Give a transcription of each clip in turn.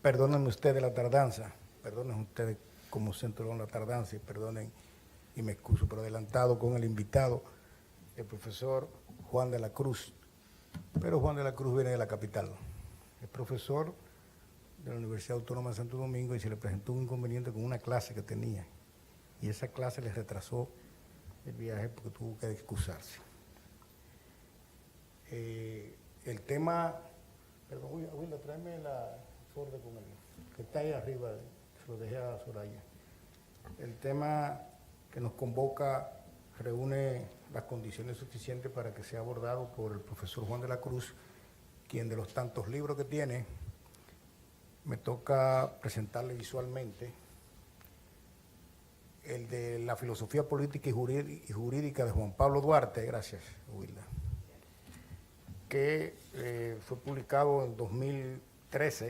Perdonen ustedes la tardanza, perdonen ustedes como centro la tardanza y perdonen y me excuso por adelantado con el invitado, el profesor Juan de la Cruz. Pero Juan de la Cruz viene de la capital, es profesor de la Universidad Autónoma de Santo Domingo y se le presentó un inconveniente con una clase que tenía y esa clase le retrasó el viaje porque tuvo que excusarse. El tema, perdón, Wilda, tráeme la folder con él, que está ahí arriba, se lo dejé a Soraya. El tema que nos convoca reúne las condiciones suficientes para que sea abordado por el profesor Juan de la Cruz, quien de los tantos libros que tiene, me toca presentarle visualmente el de la filosofía política y jurídica de Juan Pablo Duarte, gracias, Wilda, que fue publicado en 2013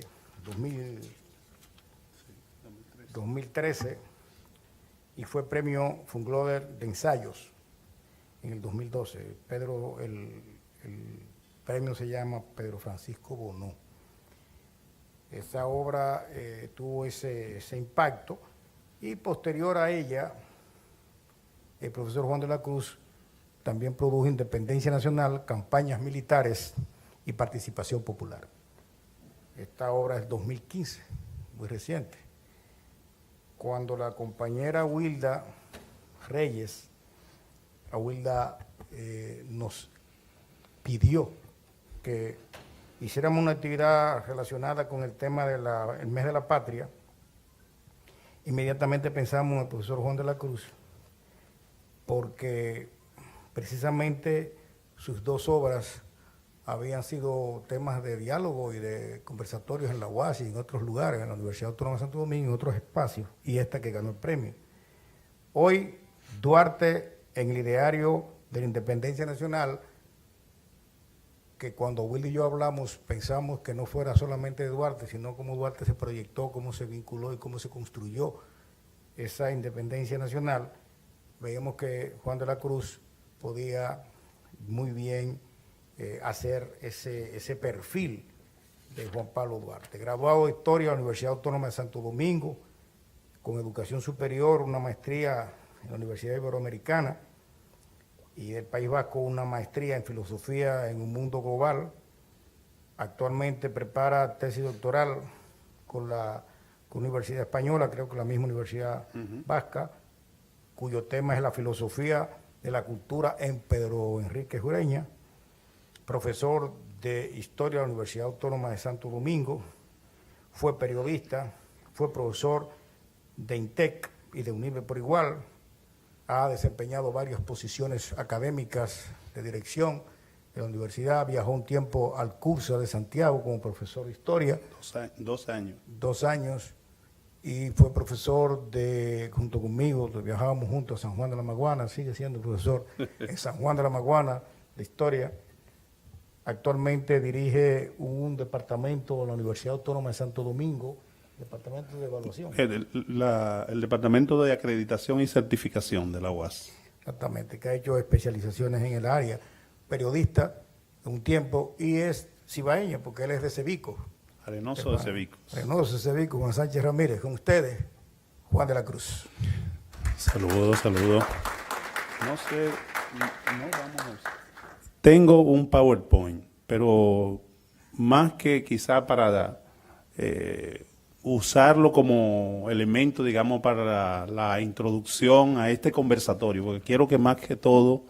y fue premio Fungloder de ensayos en el 2012. El premio se llama Pedro Francisco Bonó. Esa obra tuvo ese impacto y posterior a ella, el profesor Juan de la Cruz también produjo Independencia Nacional, Campañas Militares y Participación Popular. Esta obra es 2015, muy reciente. Cuando la compañera Wilda Reyes, nos pidió que hiciéramos una actividad relacionada con el tema del mes de la patria, inmediatamente pensamos en el profesor Juan de la Cruz, porque precisamente sus dos obras habían sido temas de diálogo y de conversatorios en la UAS y en otros lugares, en la Universidad Autónoma de Santo Domingo, en otros espacios, y esta que ganó el premio. Hoy, Duarte, en el ideario de la Independencia Nacional, que cuando Will y yo hablamos, pensamos que no fuera solamente de Duarte, sino cómo Duarte se proyectó, cómo se vinculó y cómo se construyó esa Independencia Nacional, veíamos que Juan de la Cruz podía muy bien hacer ese perfil de Juan Pablo Duarte. Graduado de Historia de la Universidad Autónoma de Santo Domingo, con educación superior, una maestría en la Universidad Iberoamericana y del País Vasco, una maestría en Filosofía en un Mundo Global. Actualmente prepara tesis doctoral con la Universidad Española, creo que la misma Universidad Vasca, cuyo tema es la filosofía de la cultura en Pedro Enrique Ureña, profesor de Historia de la Universidad Autónoma de Santo Domingo, fue periodista, fue profesor de INTEC y de UNIBE por igual, ha desempeñado varias posiciones académicas de dirección de la universidad, viajó un tiempo al curso de Santiago como profesor de Historia. 2 años. 2 años, y fue profesor junto conmigo, viajábamos juntos a San Juan de la Maguana, sigue siendo profesor en San Juan de la Maguana de Historia. Actualmente dirige un departamento en la Universidad Autónoma de Santo Domingo, departamento de evaluación. El departamento de acreditación y certificación de la UAS. Exactamente, que ha hecho especializaciones en el área, periodista un tiempo, y es cibaeño porque él es de Cebico. Arenoso de Cebico. Arenoso de Cebico, Juan Sánchez Ramírez. Con ustedes, Juan de la Cruz. Saludos. No sé, no vamos a... Tengo un PowerPoint, pero más que quizá para usarlo como elemento, digamos, para la introducción a este conversatorio, porque quiero que más que todo,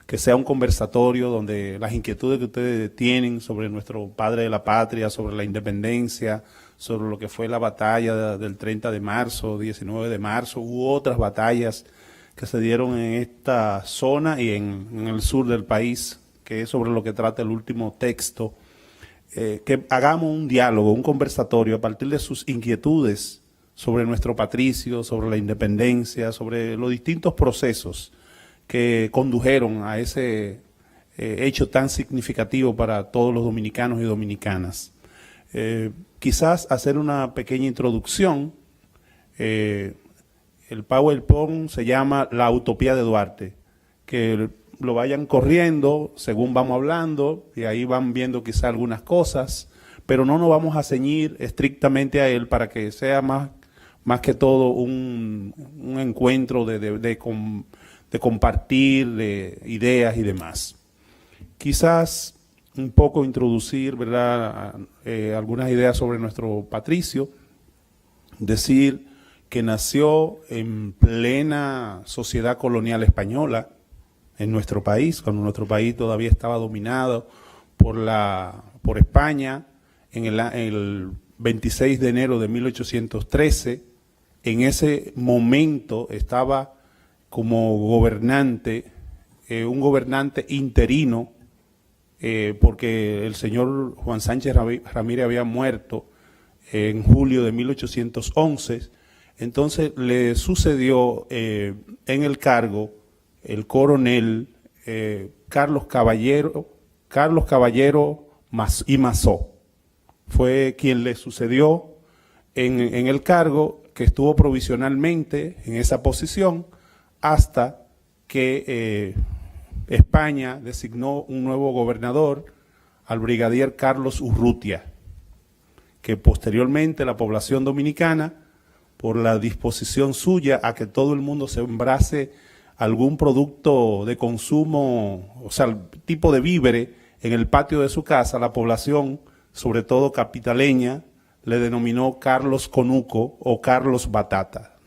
que sea un conversatorio donde las inquietudes que ustedes tienen sobre nuestro padre de la patria, sobre la independencia, sobre lo que fue la batalla del 30 de marzo, 19 de marzo, u otras batallas que se dieron en esta zona y en el sur del país, que es sobre lo que trata el último texto, que hagamos un diálogo, un conversatorio a partir de sus inquietudes sobre nuestro patricio, sobre la independencia, sobre los distintos procesos que condujeron a ese hecho tan significativo para todos los dominicanos y dominicanas. Quizás hacer una pequeña introducción. El PowerPoint se llama La Utopía de Duarte, que lo vayan corriendo según vamos hablando y ahí van viendo quizás algunas cosas, pero no nos vamos a ceñir estrictamente a él para que sea más que todo un encuentro de compartir de ideas y demás. Quizás un poco introducir, ¿verdad?, algunas ideas sobre nuestro patricio, decir que nació en plena sociedad colonial española en nuestro país, cuando nuestro país todavía estaba dominado por España, en el 26 de enero de 1813. En ese momento estaba como gobernante, un gobernante interino, porque el señor Juan Sánchez Ramírez había muerto en julio de 1811. Entonces le sucedió en el cargo el coronel Carlos Caballero y Mazó. Fue quien le sucedió en el cargo, que estuvo provisionalmente en esa posición hasta que España designó un nuevo gobernador, al brigadier Carlos Urrutia, que posteriormente la población dominicana, por la disposición suya a que todo el mundo sembrase algún producto de consumo, o sea, el tipo de víveres en el patio de su casa, la población, sobre todo capitaleña, le denominó Carlos Conuco o Carlos Batata.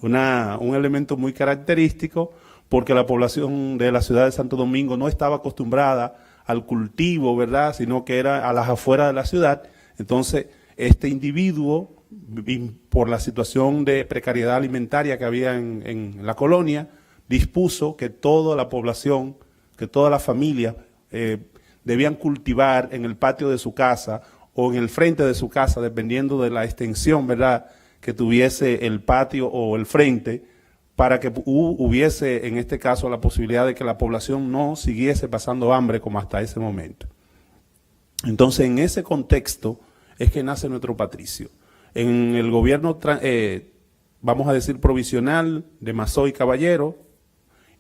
Un elemento muy característico, porque la población de la ciudad de Santo Domingo no estaba acostumbrada al cultivo, ¿verdad?, sino que era a las afueras de la ciudad. Entonces, este individuo, por la situación de precariedad alimentaria que había en la colonia, dispuso que toda la población, que todas las familias debían cultivar en el patio de su casa o en el frente de su casa, dependiendo de la extensión, ¿verdad?, que tuviese el patio o el frente, para que hubiese, en este caso, la posibilidad de que la población no siguiese pasando hambre como hasta ese momento. Entonces, en ese contexto es que nace nuestro patricio. En el gobierno, vamos a decir, provisional de Mazó y Caballero,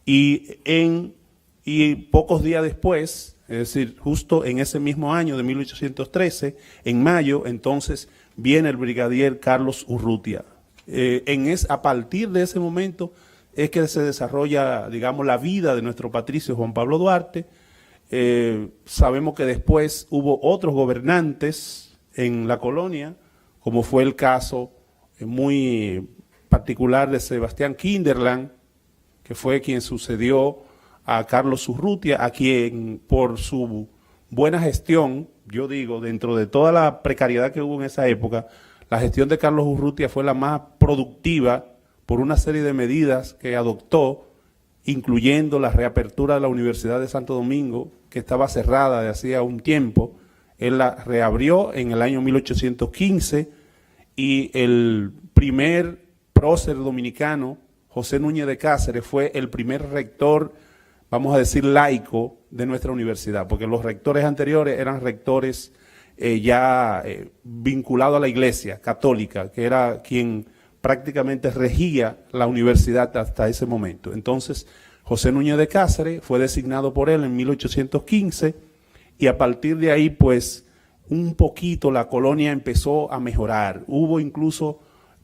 y pocos días después, es decir, justo en ese mismo año de 1813, en mayo, entonces viene el brigadier Carlos Urrutia. A partir de ese momento es que se desarrolla, digamos, la vida de nuestro patricio Juan Pablo Duarte. Sabemos que después hubo otros gobernantes en la colonia, como fue el caso muy particular de Sebastián Kinderland, que fue quien sucedió a Carlos Urrutia, a quien por su buena gestión, yo digo, dentro de toda la precariedad que hubo en esa época, la gestión de Carlos Urrutia fue la más productiva por una serie de medidas que adoptó, incluyendo la reapertura de la Universidad de Santo Domingo, que estaba cerrada de hacía un tiempo. Él la reabrió en el año 1815 y el primer prócer dominicano, José Núñez de Cáceres, fue el primer rector, vamos a decir, laico de nuestra universidad, porque los rectores anteriores eran rectores vinculados a la Iglesia católica, que era quien prácticamente regía la universidad hasta ese momento. Entonces, José Núñez de Cáceres fue designado por él en 1815 y a partir de ahí, pues, un poquito la colonia empezó a mejorar. Hubo incluso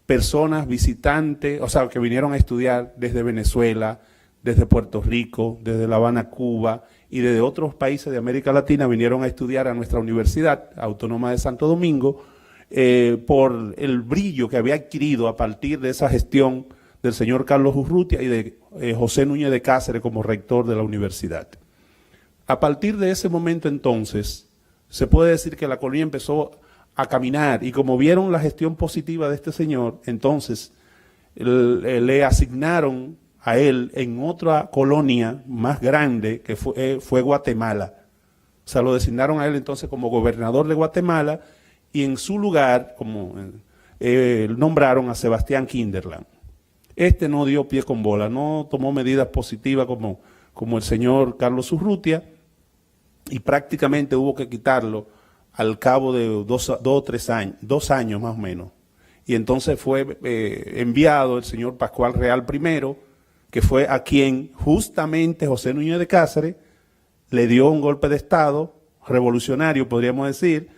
personas visitantes, o sea, que vinieron a estudiar desde Venezuela, desde Puerto Rico, desde La Habana, Cuba, y desde otros países de América Latina vinieron a estudiar a nuestra Universidad Autónoma de Santo Domingo por el brillo que había adquirido a partir de esa gestión del señor Carlos Urrutia y de José Núñez de Cáceres como rector de la universidad. A partir de ese momento entonces, se puede decir que la colonia empezó a caminar y como vieron la gestión positiva de este señor, entonces le asignaron a él en otra colonia más grande que fue Guatemala. O sea, lo designaron a él entonces como gobernador de Guatemala y en su lugar nombraron a Sebastián Kinderland. Este no dio pie con bola, no tomó medidas positivas como el señor Carlos Urrutia y prácticamente hubo que quitarlo al cabo de 2 o 3 años, 2 años más o menos. Y entonces fue enviado el señor Pascual Real I, que fue a quien justamente José Núñez de Cáceres le dio un golpe de Estado revolucionario, podríamos decir,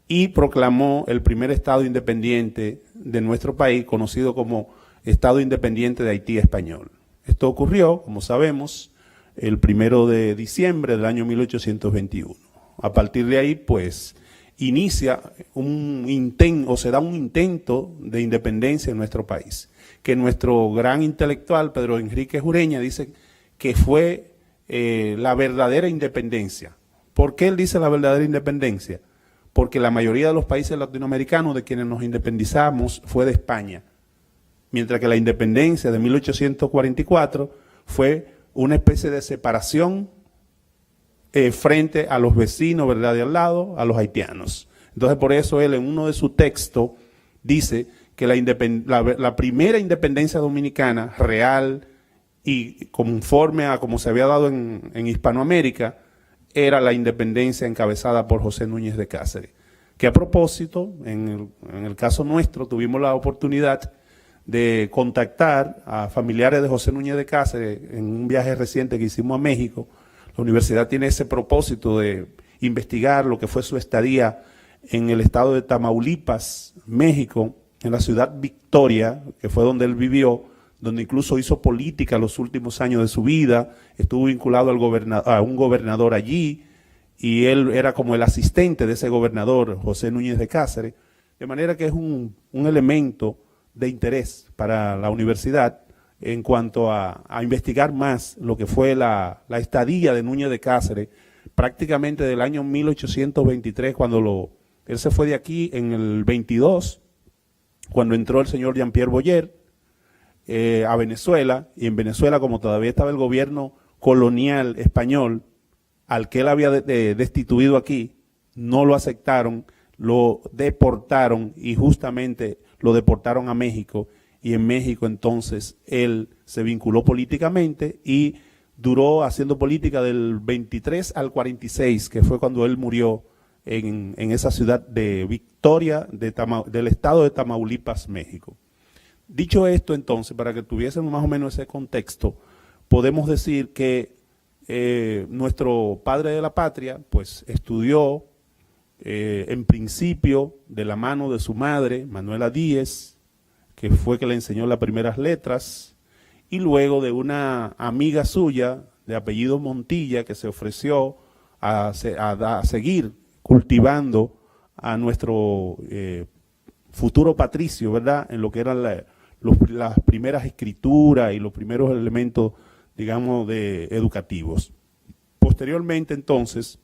y proclamó el primer Estado independiente de nuestro país, conocido como Estado Independiente de Haití Español. Esto ocurrió, como sabemos, el 1 de diciembre del año 1821. A partir de ahí, pues, inicia se da un intento de independencia en nuestro país, que nuestro gran intelectual, Pedro Enrique Ureña, dice que fue la verdadera independencia. ¿Por qué él dice la verdadera independencia? Porque la mayoría de los países latinoamericanos de quienes nos independizamos fue de España, mientras que la independencia de 1844 fue una especie de separación frente a los vecinos, ¿verdad?, de al lado, a los haitianos. Entonces, por eso él en uno de sus textos dice que la primera independencia dominicana real y conforme a como se había dado en Hispanoamérica era la independencia encabezada por José Núñez de Cáceres. Que a propósito, en el caso nuestro, tuvimos la oportunidad de contactar a familiares de José Núñez de Cáceres en un viaje reciente que hicimos a México. La universidad tiene ese propósito de investigar lo que fue su estadía en el estado de Tamaulipas, México, en la ciudad Victoria, que fue donde él vivió, donde incluso hizo política los últimos años de su vida, estuvo vinculado a un gobernador allí, y él era como el asistente de ese gobernador, José Núñez de Cáceres, de manera que es un elemento de interés para la universidad en cuanto a investigar más lo que fue la estadía de Núñez de Cáceres, prácticamente del año 1823, cuando él se fue de aquí en el 22, cuando entró el señor Jean-Pierre Boyer a Venezuela, y en Venezuela, como todavía estaba el gobierno colonial español, al que él había destituido aquí, no lo aceptaron, lo deportaron y justamente lo deportaron a México, y en México entonces él se vinculó políticamente y duró haciendo política del 23 al 46, que fue cuando él murió en esa ciudad de Victoria, del estado de Tamaulipas, México. Dicho esto entonces, para que tuviésemos más o menos ese contexto, podemos decir que nuestro padre de la patria pues estudió en principio de la mano de su madre, Manuela Díez, que fue que le enseñó las primeras letras, y luego de una amiga suya de apellido Montilla que se ofreció a seguir cultivando a nuestro futuro patricio, ¿verdad?, en lo que eran las primeras escrituras y los primeros elementos, digamos, educativos. Posteriormente, entonces,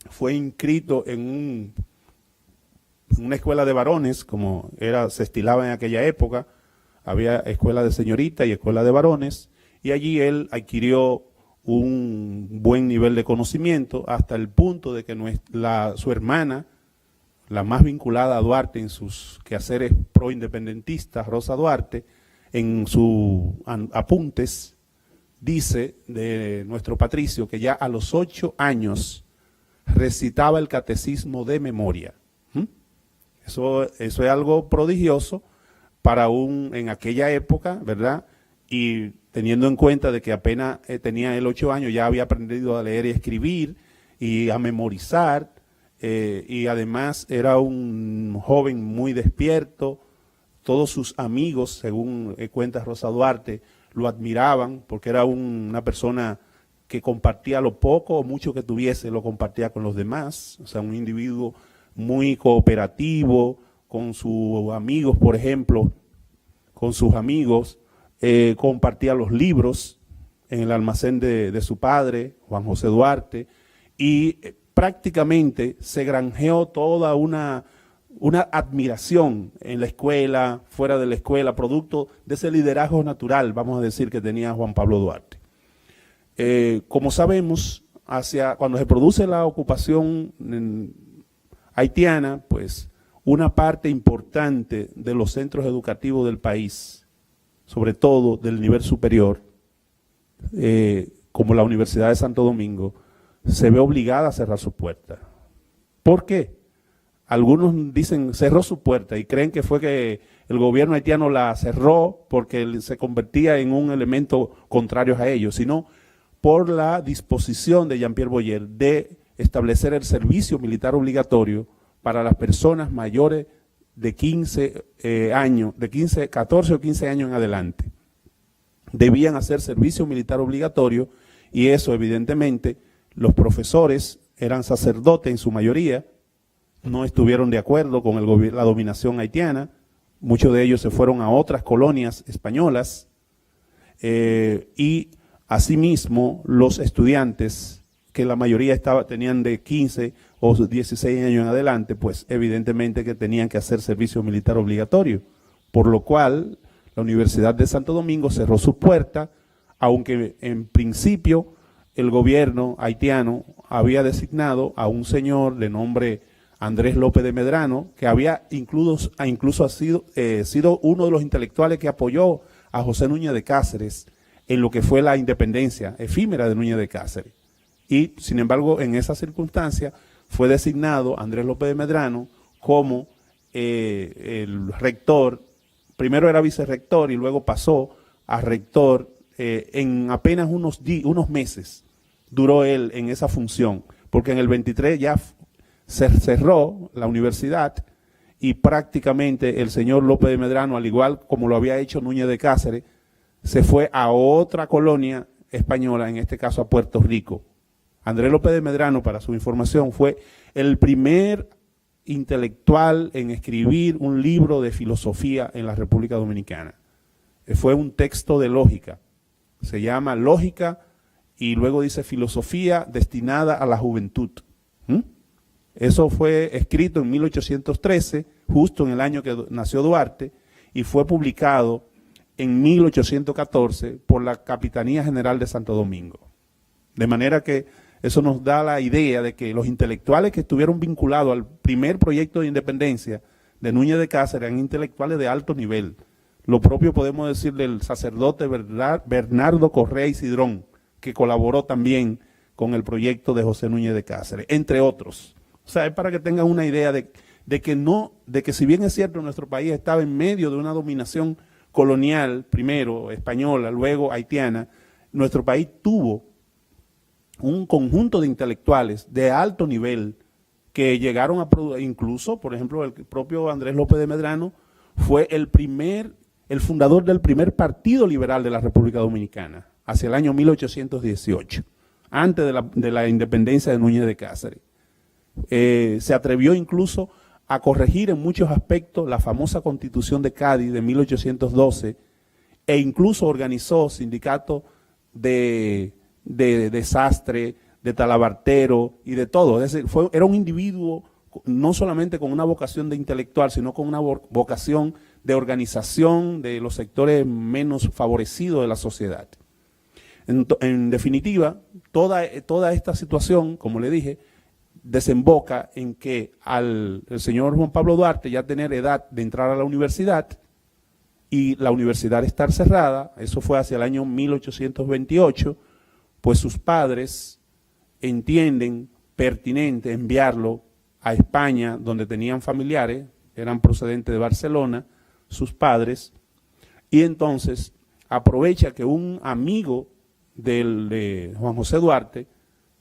fue inscrito en una escuela de varones, como se estilaba en aquella época. Había escuela de señoritas y escuela de varones, y allí él adquirió un buen nivel de conocimiento hasta el punto de que su hermana, la más vinculada a Duarte en sus quehaceres proindependentistas, Rosa Duarte, en sus apuntes, dice de nuestro patricio que ya a los 8 años recitaba el catecismo de memoria. Eso es algo prodigioso para en aquella época, ¿verdad? Y teniendo en cuenta de que apenas tenía él 8 años, ya había aprendido a leer y escribir y a memorizar, y además era un joven muy despierto. Todos sus amigos, según cuenta Rosa Duarte, lo admiraban porque era una persona que compartía lo poco o mucho que tuviese, lo compartía con los demás. O sea, un individuo muy cooperativo con sus amigos, por ejemplo, con sus amigos, compartía los libros en el almacén de su padre, Juan José Duarte, y prácticamente se granjeó toda una admiración en la escuela, fuera de la escuela, producto de ese liderazgo natural, vamos a decir, que tenía Juan Pablo Duarte. Como sabemos, cuando se produce la ocupación haitiana, pues una parte importante de los centros educativos del país, sobre todo del nivel superior, como la Universidad de Santo Domingo, se ve obligada a cerrar sus puertas. ¿Por qué? Algunos dicen cerró su puerta y creen que fue que el gobierno haitiano la cerró porque se convertía en un elemento contrario a ellos, sino por la disposición de Jean-Pierre Boyer de establecer el servicio militar obligatorio para las personas mayores de 15 años, 14 o 15 años en adelante. Debían hacer servicio militar obligatorio y eso evidentemente los profesores eran sacerdotes en su mayoría, no estuvieron de acuerdo con la dominación haitiana, muchos de ellos se fueron a otras colonias españolas y asimismo los estudiantes, que la mayoría tenían de 15 o 16 años en adelante, pues evidentemente que tenían que hacer servicio militar obligatorio, por lo cual la Universidad de Santo Domingo cerró sus puertas, aunque en principio el gobierno haitiano había designado a un señor de nombre Andrés López de Medrano, que había incluso sido uno de los intelectuales que apoyó a José Núñez de Cáceres en lo que fue la independencia efímera de Núñez de Cáceres. Y, sin embargo, en esa circunstancia fue designado Andrés López de Medrano como el rector. Primero era vicerrector y luego pasó a rector. En apenas unos meses duró él en esa función, porque en el 23 ya se cerró la universidad y prácticamente el señor López de Medrano, al igual como lo había hecho Núñez de Cáceres, se fue a otra colonia española, en este caso a Puerto Rico. Andrés López de Medrano, para su información, fue el primer intelectual en escribir un libro de filosofía en la República Dominicana. Fue un texto de lógica, se llama Lógica y luego dice Filosofía destinada a la juventud. Eso fue escrito en 1813, justo en el año que nació Duarte, y fue publicado en 1814 por la Capitanía General de Santo Domingo. De manera que eso nos da la idea de que los intelectuales que estuvieron vinculados al primer proyecto de independencia de Núñez de Cáceres eran intelectuales de alto nivel. Lo propio podemos decir del sacerdote Bernardo Correa y Cidrón, que colaboró también con el proyecto de José Núñez de Cáceres, entre otros. O sea, es para que tengan una idea de que si bien es cierto nuestro país estaba en medio de una dominación colonial, primero española, luego haitiana, nuestro país tuvo un conjunto de intelectuales de alto nivel que llegaron a producir, incluso, por ejemplo, el propio Andrés López de Medrano fue el fundador del primer partido liberal de la República Dominicana, hacia el año 1818, antes de la independencia de Núñez de Cáceres. Se atrevió incluso a corregir en muchos aspectos la famosa Constitución de Cádiz de 1812 e incluso organizó sindicatos de desastre, de talabartero y de todo. Es decir, era un individuo no solamente con una vocación de intelectual, sino con una vocación de organización de los sectores menos favorecidos de la sociedad. En definitiva, toda esta situación, como le dije, desemboca en que el señor Juan Pablo Duarte ya tener edad de entrar a la universidad y la universidad estar cerrada, eso fue hacia el año 1828, pues sus padres entienden pertinente enviarlo a España, donde tenían familiares, eran procedentes de Barcelona, sus padres, y entonces aprovecha que un amigo de Juan José Duarte,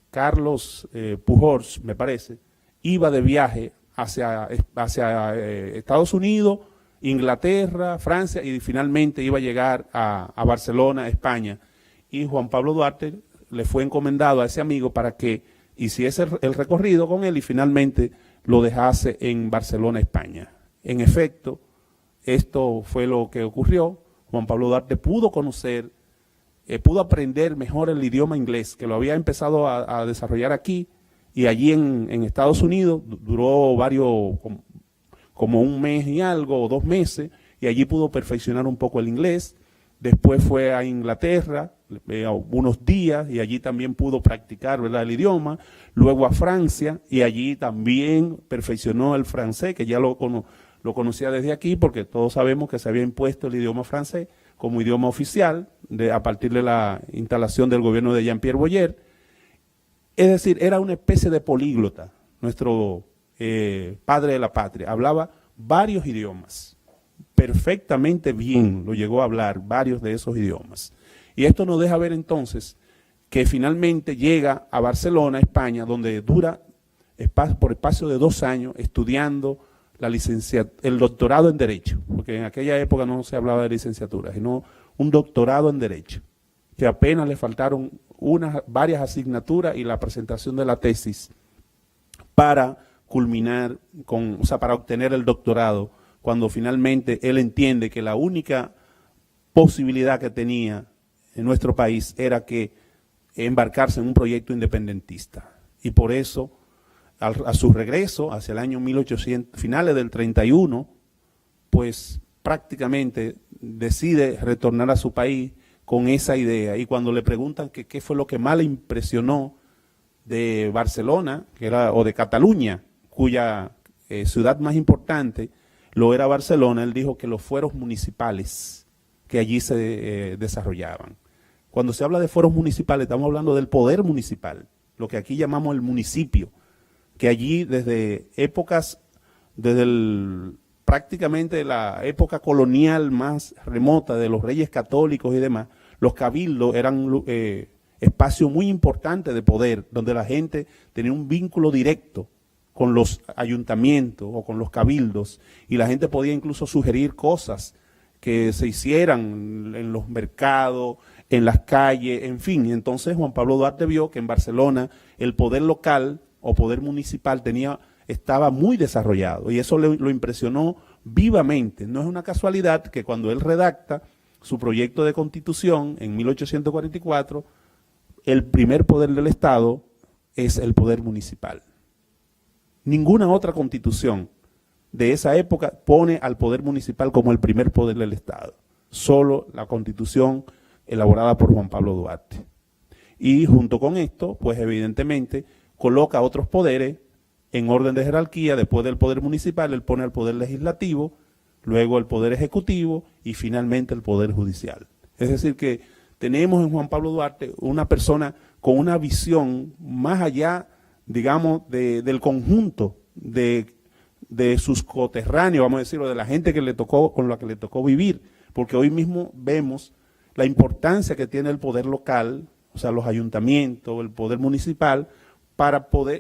Carlos Pujols, me parece, iba de viaje hacia Estados Unidos, Inglaterra, Francia, y finalmente iba a llegar a Barcelona, España. Y Juan Pablo Duarte le fue encomendado a ese amigo para que hiciese el recorrido con él y finalmente lo dejase en Barcelona, España. En efecto, esto fue lo que ocurrió. Juan Pablo Duarte pudo conocer, pudo aprender mejor el idioma inglés, que lo había empezado a desarrollar aquí, y allí en Estados Unidos duró como un mes y algo, o 2 meses, y allí pudo perfeccionar un poco el inglés. Después fue a Inglaterra unos días y allí también pudo practicar, ¿verdad?, el idioma. Luego a Francia y allí también perfeccionó el francés, que ya lo conocía desde aquí, porque todos sabemos que se había impuesto el idioma francés como idioma oficial a partir de la instalación del gobierno de Jean-Pierre Boyer. Es decir, era una especie de políglota, nuestro padre de la patria. Hablaba varios idiomas, perfectamente bien lo llegó a hablar, varios de esos idiomas. Y esto nos deja ver entonces que finalmente llega a Barcelona, España, donde dura por espacio de 2 años estudiando el doctorado en Derecho, porque en aquella época no se hablaba de licenciatura, sino un doctorado en Derecho, que apenas le faltaron varias asignaturas y la presentación de la tesis para culminar para obtener el doctorado, cuando finalmente él entiende que la única posibilidad que tenía en nuestro país era que embarcarse en un proyecto independentista. Y por eso, a su regreso, hacia el año 1800, finales del 31, pues prácticamente decide retornar a su país con esa idea. Y cuando le preguntan que qué fue lo que más le impresionó de Barcelona, o de Cataluña, cuya ciudad más importante lo era Barcelona, él dijo que los fueros municipales que allí se desarrollaban. Cuando se habla de fueros municipales, estamos hablando del poder municipal, lo que aquí llamamos el municipio, que allí desde prácticamente la época colonial más remota de los reyes católicos y demás, los cabildos eran espacios muy importantes de poder, donde la gente tenía un vínculo directo con los ayuntamientos o con los cabildos, y la gente podía incluso sugerir cosas que se hicieran en los mercados, en las calles, en fin. Y entonces Juan Pablo Duarte vio que en Barcelona el poder local o poder municipal estaba muy desarrollado, y eso lo impresionó vivamente. No es una casualidad que cuando él redacta su proyecto de constitución en 1844, el primer poder del Estado es el poder municipal. Ninguna otra constitución de esa época pone al poder municipal como el primer poder del Estado. Solo la constitución elaborada por Juan Pablo Duarte. Y junto con esto, pues evidentemente coloca otros poderes en orden de jerarquía. Después del poder municipal, él pone al poder legislativo, luego el poder ejecutivo y finalmente el poder judicial. Es decir que tenemos en Juan Pablo Duarte una persona con una visión más allá, digamos, del conjunto de sus coterráneos, vamos a decirlo, de la gente con la que le tocó vivir, porque hoy mismo vemos la importancia que tiene el poder local, o sea, los ayuntamientos, el poder municipal,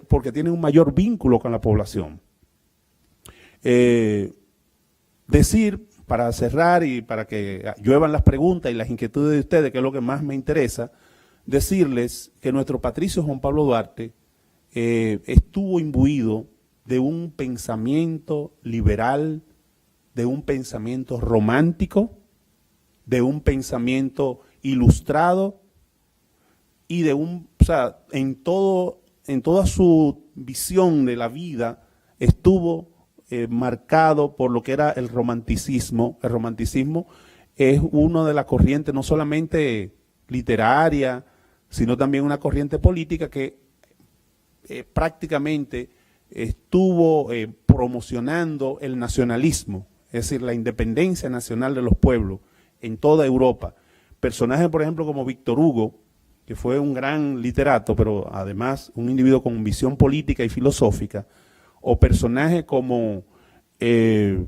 porque tienen un mayor vínculo con la población. Decir, para cerrar y para que lluevan las preguntas y las inquietudes de ustedes, que es lo que más me interesa, decirles que nuestro patricio Juan Pablo Duarte estuvo imbuido de un pensamiento liberal, de un pensamiento romántico, de un pensamiento ilustrado y en toda su visión de la vida estuvo marcado por lo que era el romanticismo. El romanticismo es una de las corrientes no solamente literaria, sino también una corriente política que prácticamente estuvo promocionando el nacionalismo, es decir, la independencia nacional de los pueblos en toda Europa. Personajes, por ejemplo, como Víctor Hugo, que fue un gran literato, pero además un individuo con visión política y filosófica, o personajes como el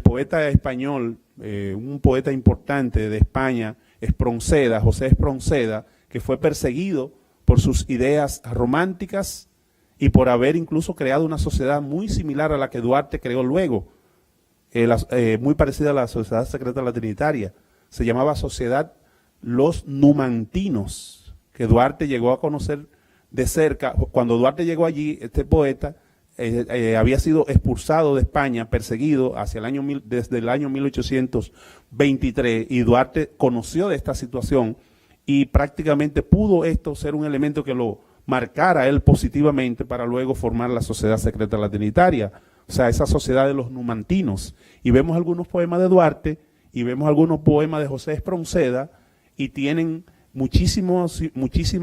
poeta español, un poeta importante de España, José Espronceda, que fue perseguido por sus ideas románticas y por haber incluso creado una sociedad muy similar a la que Duarte creó luego, muy parecida a la Sociedad Secreta de la Trinitaria. Se llamaba Sociedad Los Numantinos, que Duarte llegó a conocer de cerca. Cuando Duarte llegó allí, este poeta había sido expulsado de España, perseguido desde el año 1823, y Duarte conoció de esta situación y prácticamente pudo esto ser un elemento que lo marcara a él positivamente para luego formar la Sociedad Secreta de la Trinitaria, o sea, esa sociedad de los numantinos. Y vemos algunos poemas de Duarte y vemos algunos poemas de José Espronceda y tienen muchísimas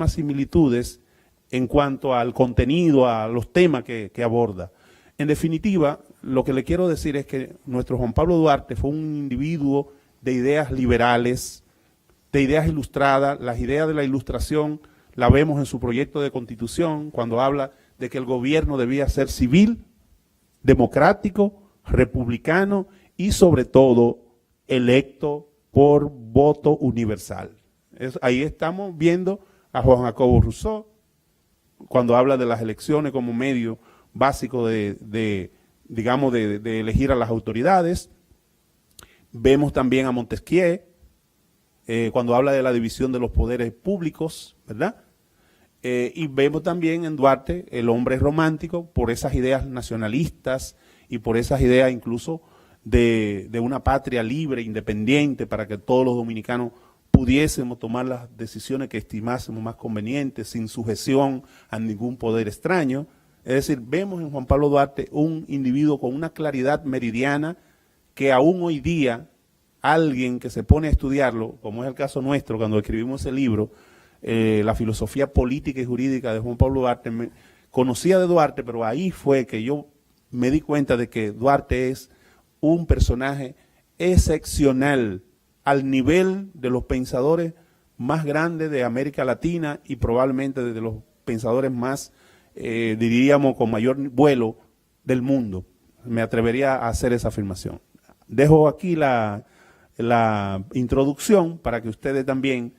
similitudes en cuanto al contenido, a los temas que aborda. En definitiva, lo que le quiero decir es que nuestro Juan Pablo Duarte fue un individuo de ideas liberales, de ideas ilustradas. Las ideas de la ilustración la vemos en su proyecto de constitución, cuando habla de que el gobierno debía ser civil, democrático, republicano y sobre todo electo por voto universal. Ahí estamos viendo a Juan Jacobo Rousseau, cuando habla de las elecciones como medio básico digamos, de elegir a las autoridades. Vemos también a Montesquieu, cuando habla de la división de los poderes públicos, ¿verdad? Y vemos también en Duarte el hombre romántico por esas ideas nacionalistas y por esas ideas incluso de una patria libre, independiente, para que todos los dominicanos pudiésemos tomar las decisiones que estimásemos más convenientes, sin sujeción a ningún poder extraño. Es decir, vemos en Juan Pablo Duarte un individuo con una claridad meridiana que aún hoy día alguien que se pone a estudiarlo, como es el caso nuestro cuando escribimos ese libro, la filosofía política y jurídica de Juan Pablo Duarte, conocía de Duarte, pero ahí fue que yo me di cuenta de que Duarte es un personaje excepcional al nivel de los pensadores más grandes de América Latina y probablemente de los pensadores más, diríamos, con mayor vuelo del mundo. Me atrevería a hacer esa afirmación. Dejo aquí la introducción para que ustedes también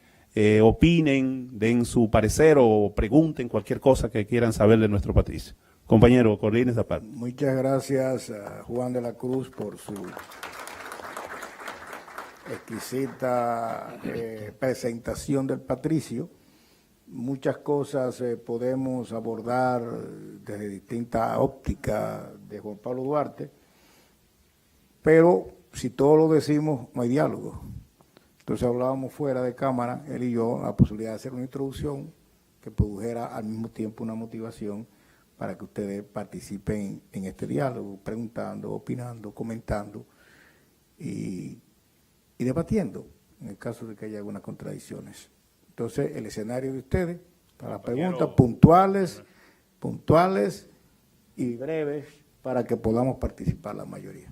opinen, den su parecer o pregunten cualquier cosa que quieran saber de nuestro patricio. Compañero, coordine esa parte. Muchas gracias a Juan de la Cruz por su exquisita presentación del patricio. Muchas cosas podemos abordar desde distintas ópticas de Juan Pablo Duarte, pero si todo lo decimos, no hay diálogo. Entonces hablábamos fuera de cámara, él y yo, la posibilidad de hacer una introducción que produjera al mismo tiempo una motivación para que ustedes participen en este diálogo, preguntando, opinando, comentando y debatiendo, en el caso de que haya algunas contradicciones. Entonces, el escenario de ustedes, para preguntas puntuales y breves, para que podamos participar la mayoría.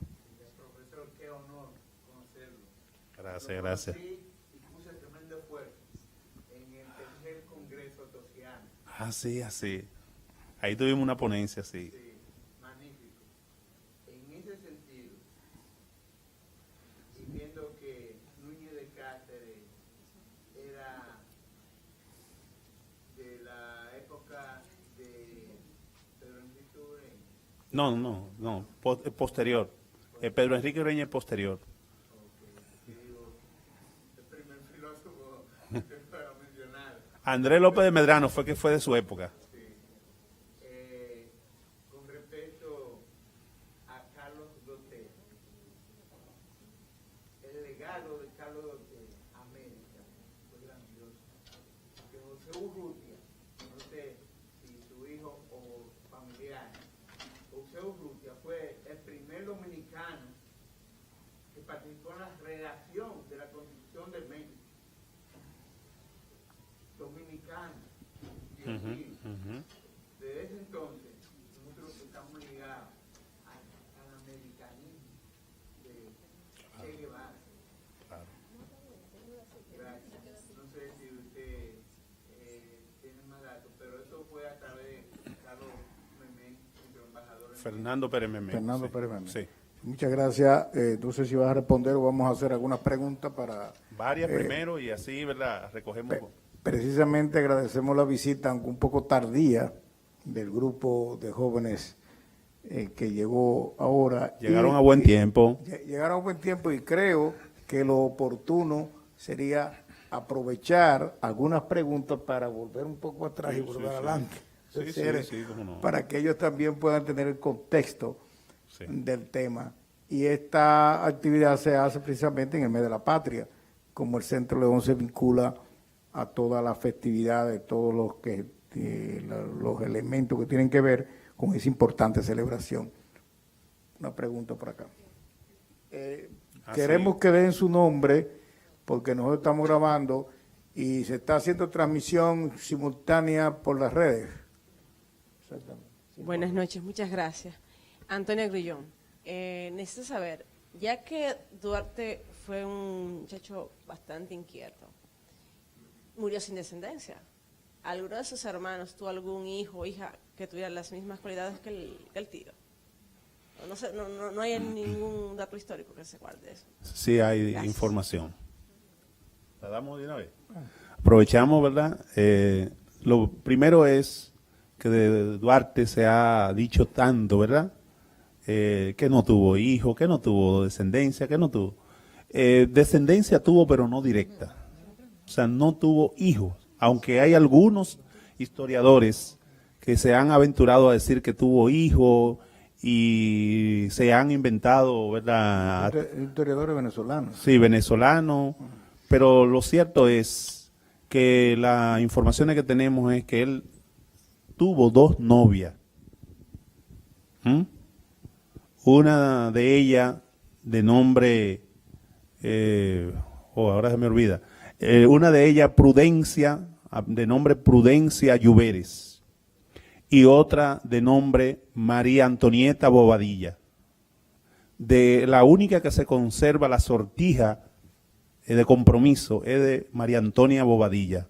Profesor, qué honor conocerlo. Gracias, gracias. Y puse tremendo esfuerzo en el tercer Congreso Tociano. Así, así. Ahí tuvimos una ponencia, sí. Sí, magnífico. En ese sentido, y viendo que Núñez de Cáceres era de la época de Pedro Enrique Ureña. No, posterior. Pedro Enrique Ureña es posterior. El primer filósofo que para mencionar. Andrés López de Medrano fue que fue de su época. Con respecto a Carlos Doté, el legado de Carlos Doté a América fue grandioso. Que José Urrutia, no sé si su hijo o familiar, José Urrutia fue el primer dominicano que participó en la redacción de la Constitución de México. Dominicano. Desde ese entonces, nosotros estamos ligados al americanismo de Che Guevara. Gracias. No sé si usted tiene más datos, pero eso fue a través de Carlos Memén, nuestro embajador. Fernando Pérez Memé. Fernando Pérez Memé. Sí. Muchas gracias. No sé si vas a responder o vamos a hacer algunas preguntas para... Varias primero y así, ¿verdad? Recogemos. Precisamente agradecemos la visita, aunque un poco tardía, del grupo de jóvenes que llegó ahora. Llegaron a buen tiempo. Llegaron a buen tiempo y creo que lo oportuno sería aprovechar algunas preguntas para volver un poco atrás y volver adelante. Sí, cómo no. Para que ellos también puedan tener el contexto del tema. Y esta actividad se hace precisamente en el mes de la patria, como el Centro León se vincula a todas las festividades, todos los elementos que tienen que ver con esa importante celebración. Una pregunta por acá. Queremos que den su nombre, porque nosotros estamos grabando y se está haciendo transmisión simultánea por las redes. Exactamente. Buenas noches, muchas gracias. Antonio Grillón, necesito saber, ya que Duarte fue un muchacho bastante inquieto, murió sin descendencia. ¿Alguno de sus hermanos tuvo algún hijo o hija que tuviera las mismas cualidades que el tío? No sé, no hay ningún dato histórico que se guarde eso. Sí hay Gracias. información. ¿La damos de una vez? aprovechamos, ¿verdad? Lo primero es que de Duarte se ha dicho tanto, ¿verdad? Que no tuvo hijos, que no tuvo descendencia, que no tuvo. Descendencia tuvo, pero no directa. O sea, no tuvo hijos, aunque hay algunos historiadores que se han aventurado a decir que tuvo hijos y se han inventado, ¿verdad? Historiadores venezolanos. Sí, venezolano, pero lo cierto es que las informaciones que tenemos es que él tuvo 2 novias. Una de ellas de nombre, ahora se me olvida, una de ellas Prudencia, de nombre Prudencia Lluveres, y otra de nombre María Antonieta Bobadilla. De la única que se conserva la sortija de compromiso es de María Antonia Bobadilla.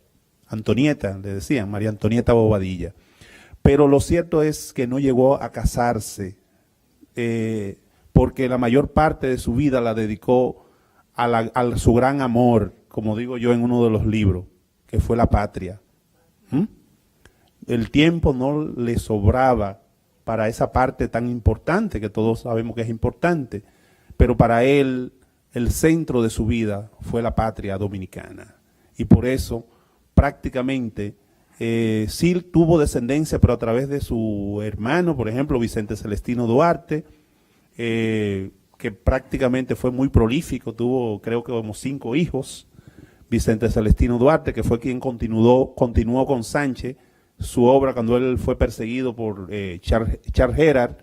Antonieta, le decían, María Antonieta Bobadilla. Pero lo cierto es que no llegó a casarse, porque la mayor parte de su vida la dedicó a su gran amor, como digo yo en uno de los libros, que fue la patria. El tiempo no le sobraba para esa parte tan importante, que todos sabemos que es importante, pero para él el centro de su vida fue la patria dominicana. Y por eso prácticamente sí tuvo descendencia, pero a través de su hermano, por ejemplo, Vicente Celestino Duarte, que prácticamente fue muy prolífico, tuvo creo que como 5 hijos. Vicente Celestino Duarte, que fue quien continuó con Sánchez su obra cuando él fue perseguido por Charles Gerard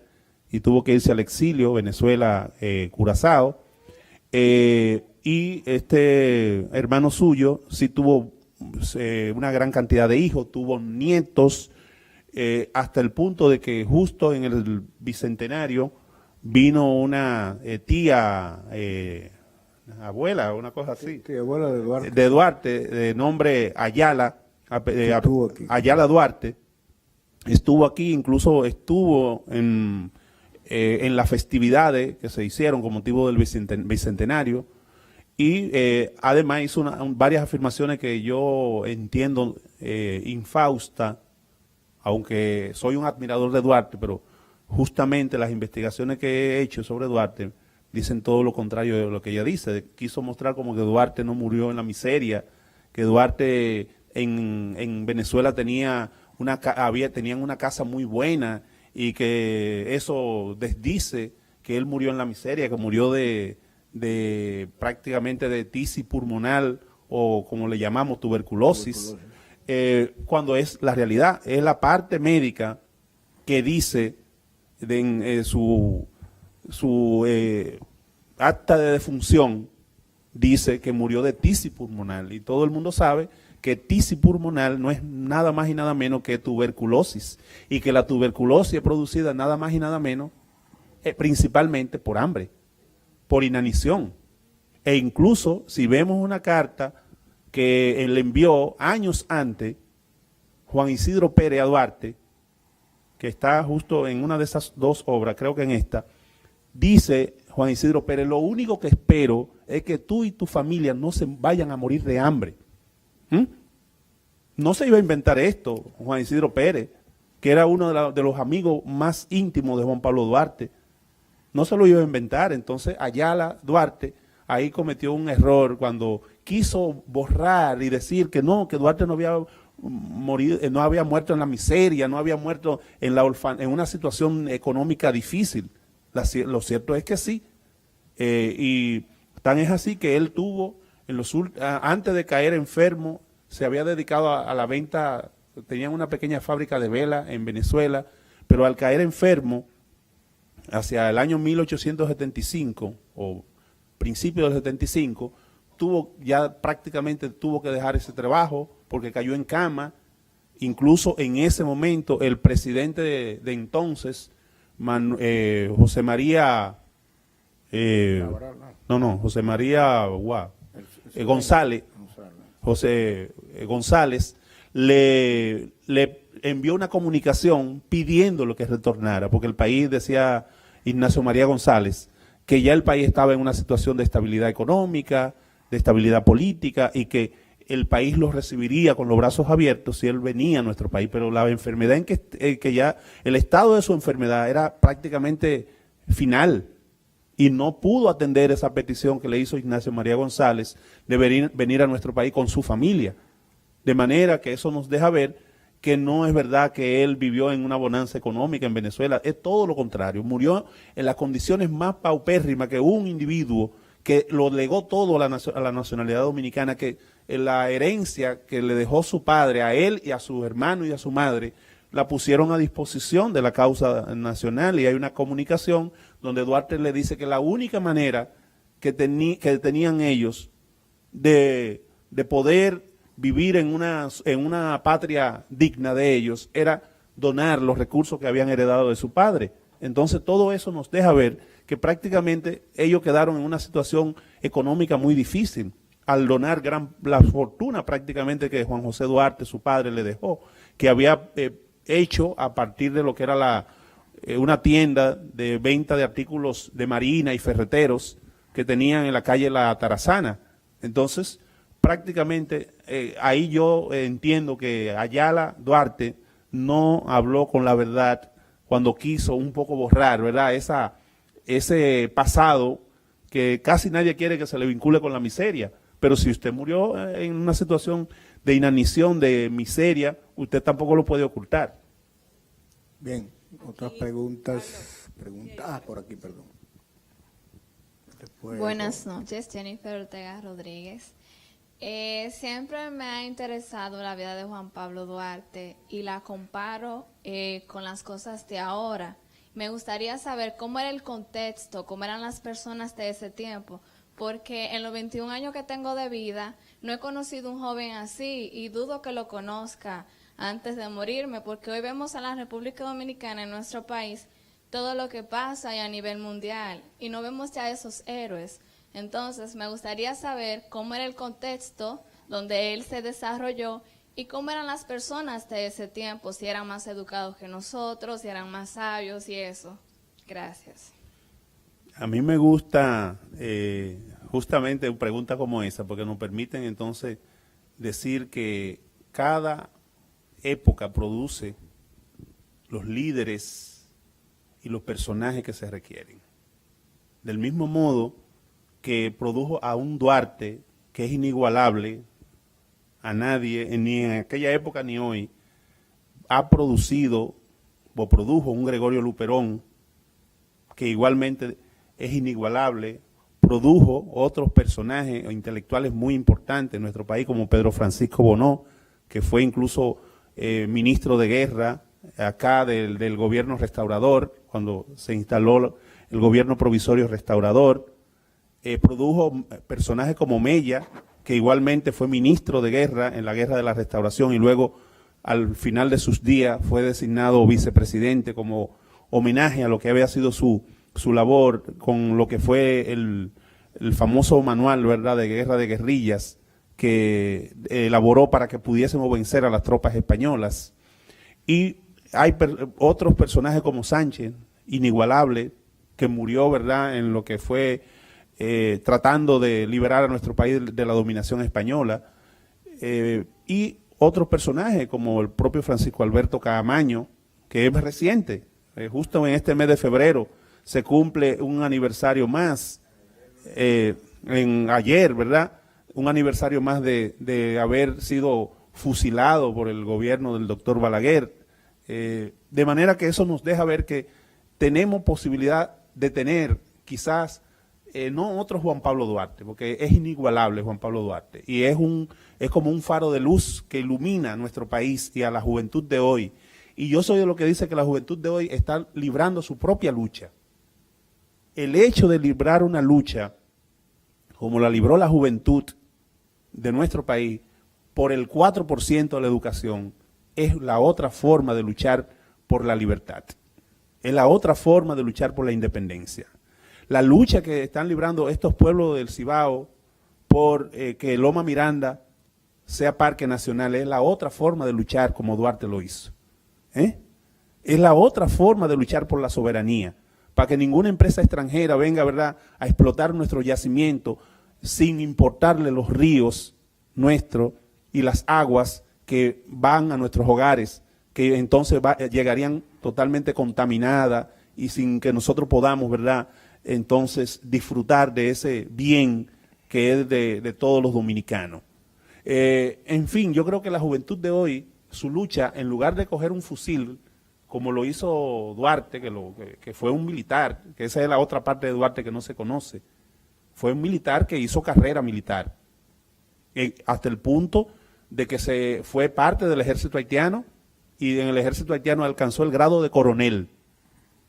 y tuvo que irse al exilio, Venezuela, Curazao. Y este hermano suyo sí tuvo una gran cantidad de hijos, tuvo nietos, hasta el punto de que justo en el bicentenario vino una tía, abuela, una cosa así. Sí, abuela de Duarte. De Duarte, de nombre Ayala, Ayala Duarte, estuvo aquí, incluso estuvo en las festividades que se hicieron con motivo del bicentenario, y además hizo varias afirmaciones que yo entiendo infausta, aunque soy un admirador de Duarte, pero justamente las investigaciones que he hecho sobre Duarte dicen todo lo contrario de lo que ella dice. Quiso mostrar como que Duarte no murió en la miseria, que Duarte en Venezuela tenían una casa muy buena, y que eso desdice que él murió en la miseria, que murió de prácticamente de tisis pulmonar, o como le llamamos tuberculosis. Cuando es la realidad, es la parte médica que dice en su acta de defunción, dice que murió de tisis pulmonar, y todo el mundo sabe que tisis pulmonar no es nada más y nada menos que tuberculosis, y que la tuberculosis es producida nada más y nada menos principalmente por hambre, por inanición. E incluso si vemos una carta que él envió años antes Juan Isidro Pérez a Duarte, que está justo en una de esas 2 obras, creo que en esta, dice Juan Isidro Pérez: lo único que espero es que tú y tu familia no se vayan a morir de hambre. No se iba a inventar esto Juan Isidro Pérez, que era uno de los amigos más íntimos de Juan Pablo Duarte. No se lo iba a inventar. Entonces Ayala Duarte ahí cometió un error cuando quiso borrar y decir que no, que Duarte no había no había muerto en la miseria, no había muerto en una situación económica difícil. Lo cierto es que sí. Y tan es así que él tuvo, antes de caer enfermo, se había dedicado a la venta, tenían una pequeña fábrica de vela en Venezuela, pero al caer enfermo, hacia el año 1875, o principio del 75, prácticamente tuvo que dejar ese trabajo porque cayó en cama. Incluso en ese momento el presidente de entonces, José María, José María González, González, le envió una comunicación pidiéndole que retornara, porque el país, decía Ignacio María González, que ya el país estaba en una situación de estabilidad económica, de estabilidad política, y que el país lo recibiría con los brazos abiertos si él venía a nuestro país, pero la enfermedad en que ya, el estado de su enfermedad era prácticamente final y no pudo atender esa petición que le hizo Ignacio María González de venir a nuestro país con su familia. De manera que eso nos deja ver que no es verdad que él vivió en una bonanza económica en Venezuela, es todo lo contrario, murió en las condiciones más paupérrimas que un individuo que lo legó todo a la nacionalidad dominicana, que la herencia que le dejó su padre a él y a su hermano y a su madre, la pusieron a disposición de la causa nacional, y hay una comunicación donde Duarte le dice que la única manera que tenían ellos de poder vivir en una patria digna de ellos era donar los recursos que habían heredado de su padre. Entonces todo eso nos deja ver que prácticamente ellos quedaron en una situación económica muy difícil al donar la fortuna prácticamente que Juan José Duarte, su padre, le dejó, que había hecho a partir de lo que era una tienda de venta de artículos de marina y ferreteros que tenían en la calle La Tarazana. Entonces, prácticamente ahí yo entiendo que Ayala Duarte no habló con la verdad cuando quiso un poco borrar, ¿verdad?, ese pasado que casi nadie quiere que se le vincule con la miseria. Pero si usted murió en una situación de inanición, de miseria, usted tampoco lo puede ocultar. Bien, otras preguntas. Por aquí, perdón. Buenas noches, Jennifer Ortega Rodríguez. Siempre me ha interesado la vida de Juan Pablo Duarte y la comparo con las cosas de ahora. Me gustaría saber cómo era el contexto, cómo eran las personas de ese tiempo, porque en los 21 años que tengo de vida no he conocido un joven así y dudo que lo conozca antes de morirme, porque hoy vemos a la República Dominicana, en nuestro país, todo lo que pasa y a nivel mundial, y no vemos ya esos héroes. Entonces me gustaría saber cómo era el contexto donde él se desarrolló y cómo eran las personas de ese tiempo, si eran más educados que nosotros, si eran más sabios y eso. Gracias. A mí me gusta justamente preguntas como esa, porque nos permiten entonces decir que cada época produce los líderes y los personajes que se requieren. Del mismo modo que produjo a un Duarte que es inigualable, a nadie, ni en aquella época ni hoy, ha producido o produjo un Gregorio Luperón, que igualmente es inigualable, produjo otros personajes intelectuales muy importantes en nuestro país, como Pedro Francisco Bonó, que fue incluso ministro de guerra acá del gobierno restaurador, cuando se instaló el gobierno provisorio restaurador. Produjo personajes como Mella, que igualmente fue ministro de guerra en la Guerra de la Restauración y luego al final de sus días fue designado vicepresidente como homenaje a lo que había sido su labor con lo que fue el famoso manual, ¿verdad?, de guerra de guerrillas que elaboró para que pudiésemos vencer a las tropas españolas. Y hay otros personajes como Sánchez, inigualable, que murió, ¿verdad?, en lo que fue tratando de liberar a nuestro país de la dominación española, y otros personajes como el propio Francisco Alberto Caamaño, que es reciente, justo en este mes de febrero se cumple un aniversario más, ayer, ¿verdad?, un aniversario más de haber sido fusilado por el gobierno del doctor Balaguer, de manera que eso nos deja ver que tenemos posibilidad de tener quizás no otro Juan Pablo Duarte, porque es inigualable Juan Pablo Duarte, y es como un faro de luz que ilumina a nuestro país y a la juventud de hoy. Y yo soy de lo que dice que la juventud de hoy está librando su propia lucha. El hecho de librar una lucha, como la libró la juventud de nuestro país, por el 4% de la educación, es la otra forma de luchar por la libertad. Es la otra forma de luchar por la independencia. La lucha que están librando estos pueblos del Cibao por que Loma Miranda sea parque nacional es la otra forma de luchar como Duarte lo hizo. Es la otra forma de luchar por la soberanía, para que ninguna empresa extranjera venga, ¿verdad?, a explotar nuestro yacimiento sin importarle los ríos nuestro y las aguas que van a nuestros hogares, que entonces llegarían totalmente contaminadas y sin que nosotros podamos, ¿verdad?, entonces disfrutar de ese bien que es de todos los dominicanos. En fin, yo creo que la juventud de hoy, su lucha, en lugar de coger un fusil, como lo hizo Duarte, que fue un militar, que esa es la otra parte de Duarte que no se conoce, fue un militar que hizo carrera militar, hasta el punto de que se fue parte del ejército haitiano y en el ejército haitiano alcanzó el grado de coronel.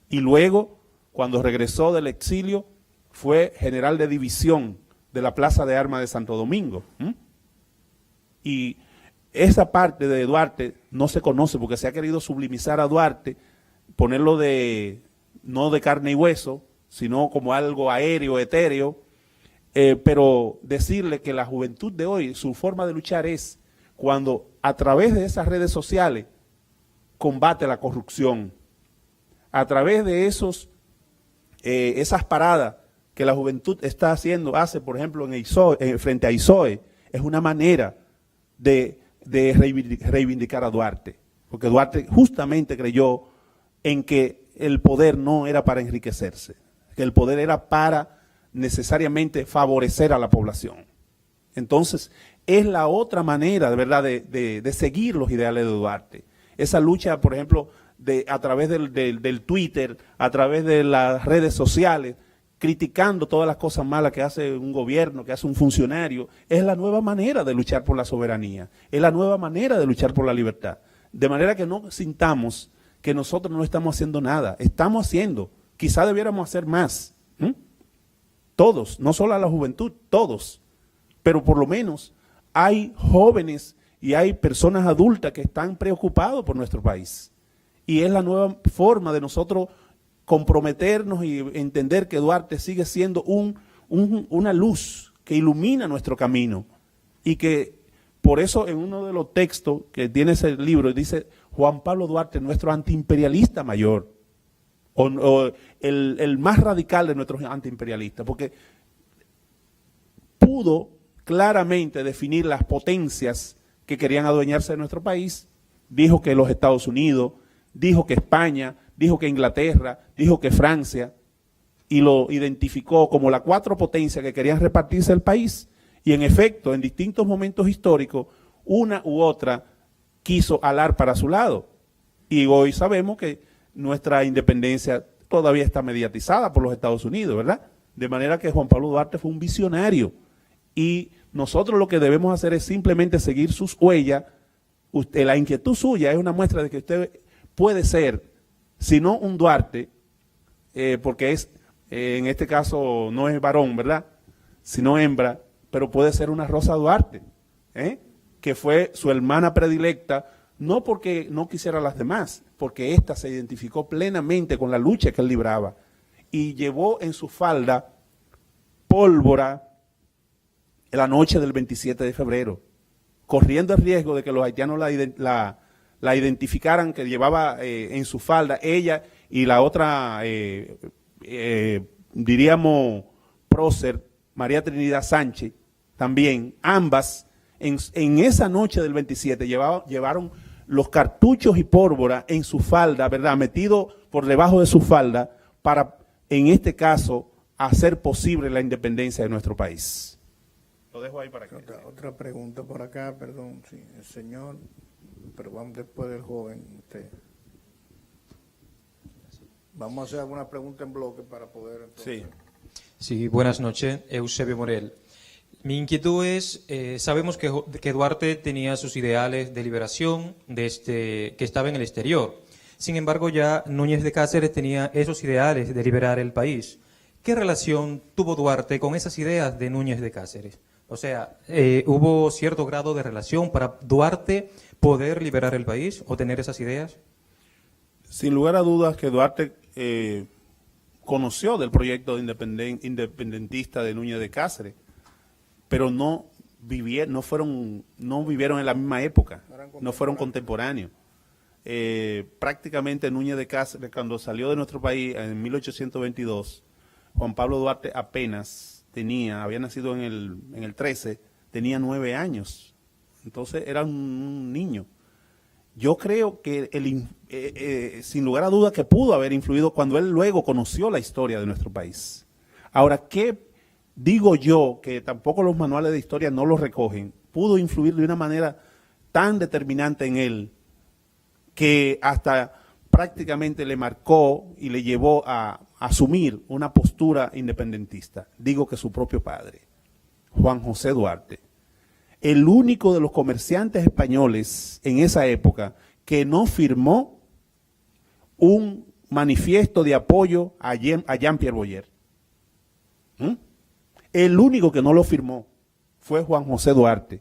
Y luego, cuando regresó del exilio, fue general de división de la Plaza de Armas de Santo Domingo. Y esa parte de Duarte no se conoce porque se ha querido sublimizar a Duarte, ponerlo no de carne y hueso, sino como algo aéreo, etéreo, pero decirle que la juventud de hoy, su forma de luchar es cuando a través de esas redes sociales combate la corrupción, a través de esas paradas que la juventud hace, por ejemplo, frente a ISOE, es una manera de reivindicar a Duarte, porque Duarte justamente creyó en que el poder no era para enriquecerse, que el poder era para necesariamente favorecer a la población. Entonces, es la otra manera, de verdad, de seguir los ideales de Duarte. Esa lucha, por ejemplo, a través del Twitter, a través de las redes sociales, criticando todas las cosas malas que hace un gobierno, que hace un funcionario, es la nueva manera de luchar por la soberanía, es la nueva manera de luchar por la libertad. De manera que no sintamos que nosotros no estamos haciendo nada, estamos haciendo, quizá debiéramos hacer más. Todos, no solo a la juventud, todos, pero por lo menos hay jóvenes y hay personas adultas que están preocupados por nuestro país. Y es la nueva forma de nosotros comprometernos y entender que Duarte sigue siendo una luz que ilumina nuestro camino. Y que por eso en uno de los textos que tiene ese libro dice Juan Pablo Duarte, nuestro antiimperialista mayor, o el más radical de nuestros antiimperialistas, porque pudo claramente definir las potencias que querían adueñarse de nuestro país. Dijo que los Estados Unidos, dijo que España, dijo que Inglaterra, dijo que Francia, y lo identificó como las 4 potencias que querían repartirse el país. Y en efecto, en distintos momentos históricos, una u otra quiso alar para su lado. Y hoy sabemos que nuestra independencia todavía está mediatizada por los Estados Unidos, ¿verdad? De manera que Juan Pablo Duarte fue un visionario. Y nosotros lo que debemos hacer es simplemente seguir sus huellas. La inquietud suya es una muestra de que usted puede ser, si no un Duarte, porque en este caso no es varón, ¿verdad?, sino hembra, pero puede ser una Rosa Duarte, que fue su hermana predilecta, no porque no quisiera a las demás, porque ésta se identificó plenamente con la lucha que él libraba y llevó en su falda pólvora la noche del 27 de febrero, corriendo el riesgo de que los haitianos la identificaran, que llevaba en su falda ella y la otra, diríamos, prócer, María Trinidad Sánchez, también, ambas, en esa noche del 27 llevaron los cartuchos y pólvora en su falda, ¿verdad?, metido por debajo de su falda, para, en este caso, hacer posible la independencia de nuestro país. Lo dejo ahí para que... Otra pregunta por acá, perdón, sí, el señor, pero vamos después del joven, usted. Vamos a hacer alguna pregunta en bloque para poder... Entonces... Sí, buenas noches, Eusebio Morel. Mi inquietud es, sabemos que Duarte tenía sus ideales de liberación que estaba en el exterior. Sin embargo, ya Núñez de Cáceres tenía esos ideales de liberar el país. ¿Qué relación tuvo Duarte con esas ideas de Núñez de Cáceres? O sea, ¿hubo cierto grado de relación para Duarte poder liberar el país o tener esas ideas? Sin lugar a dudas que Duarte conoció del proyecto independentista de Núñez de Cáceres, pero no vivieron en la misma época, no fueron contemporáneos. Prácticamente Núñez de Cáceres, cuando salió de nuestro país en 1822, Juan Pablo Duarte apenas había nacido en el 13, tenía 9 años, entonces era un niño. Yo creo que sin lugar a duda que pudo haber influido cuando él luego conoció la historia de nuestro país. Ahora, ¿qué digo yo que tampoco los manuales de historia no lo recogen? Pudo influir de una manera tan determinante en él que hasta prácticamente le marcó y le llevó a asumir una postura independentista. Digo que su propio padre, Juan José Duarte, el único de los comerciantes españoles en esa época que no firmó un manifiesto de apoyo a Jean-Pierre Boyer. El único que no lo firmó fue Juan José Duarte.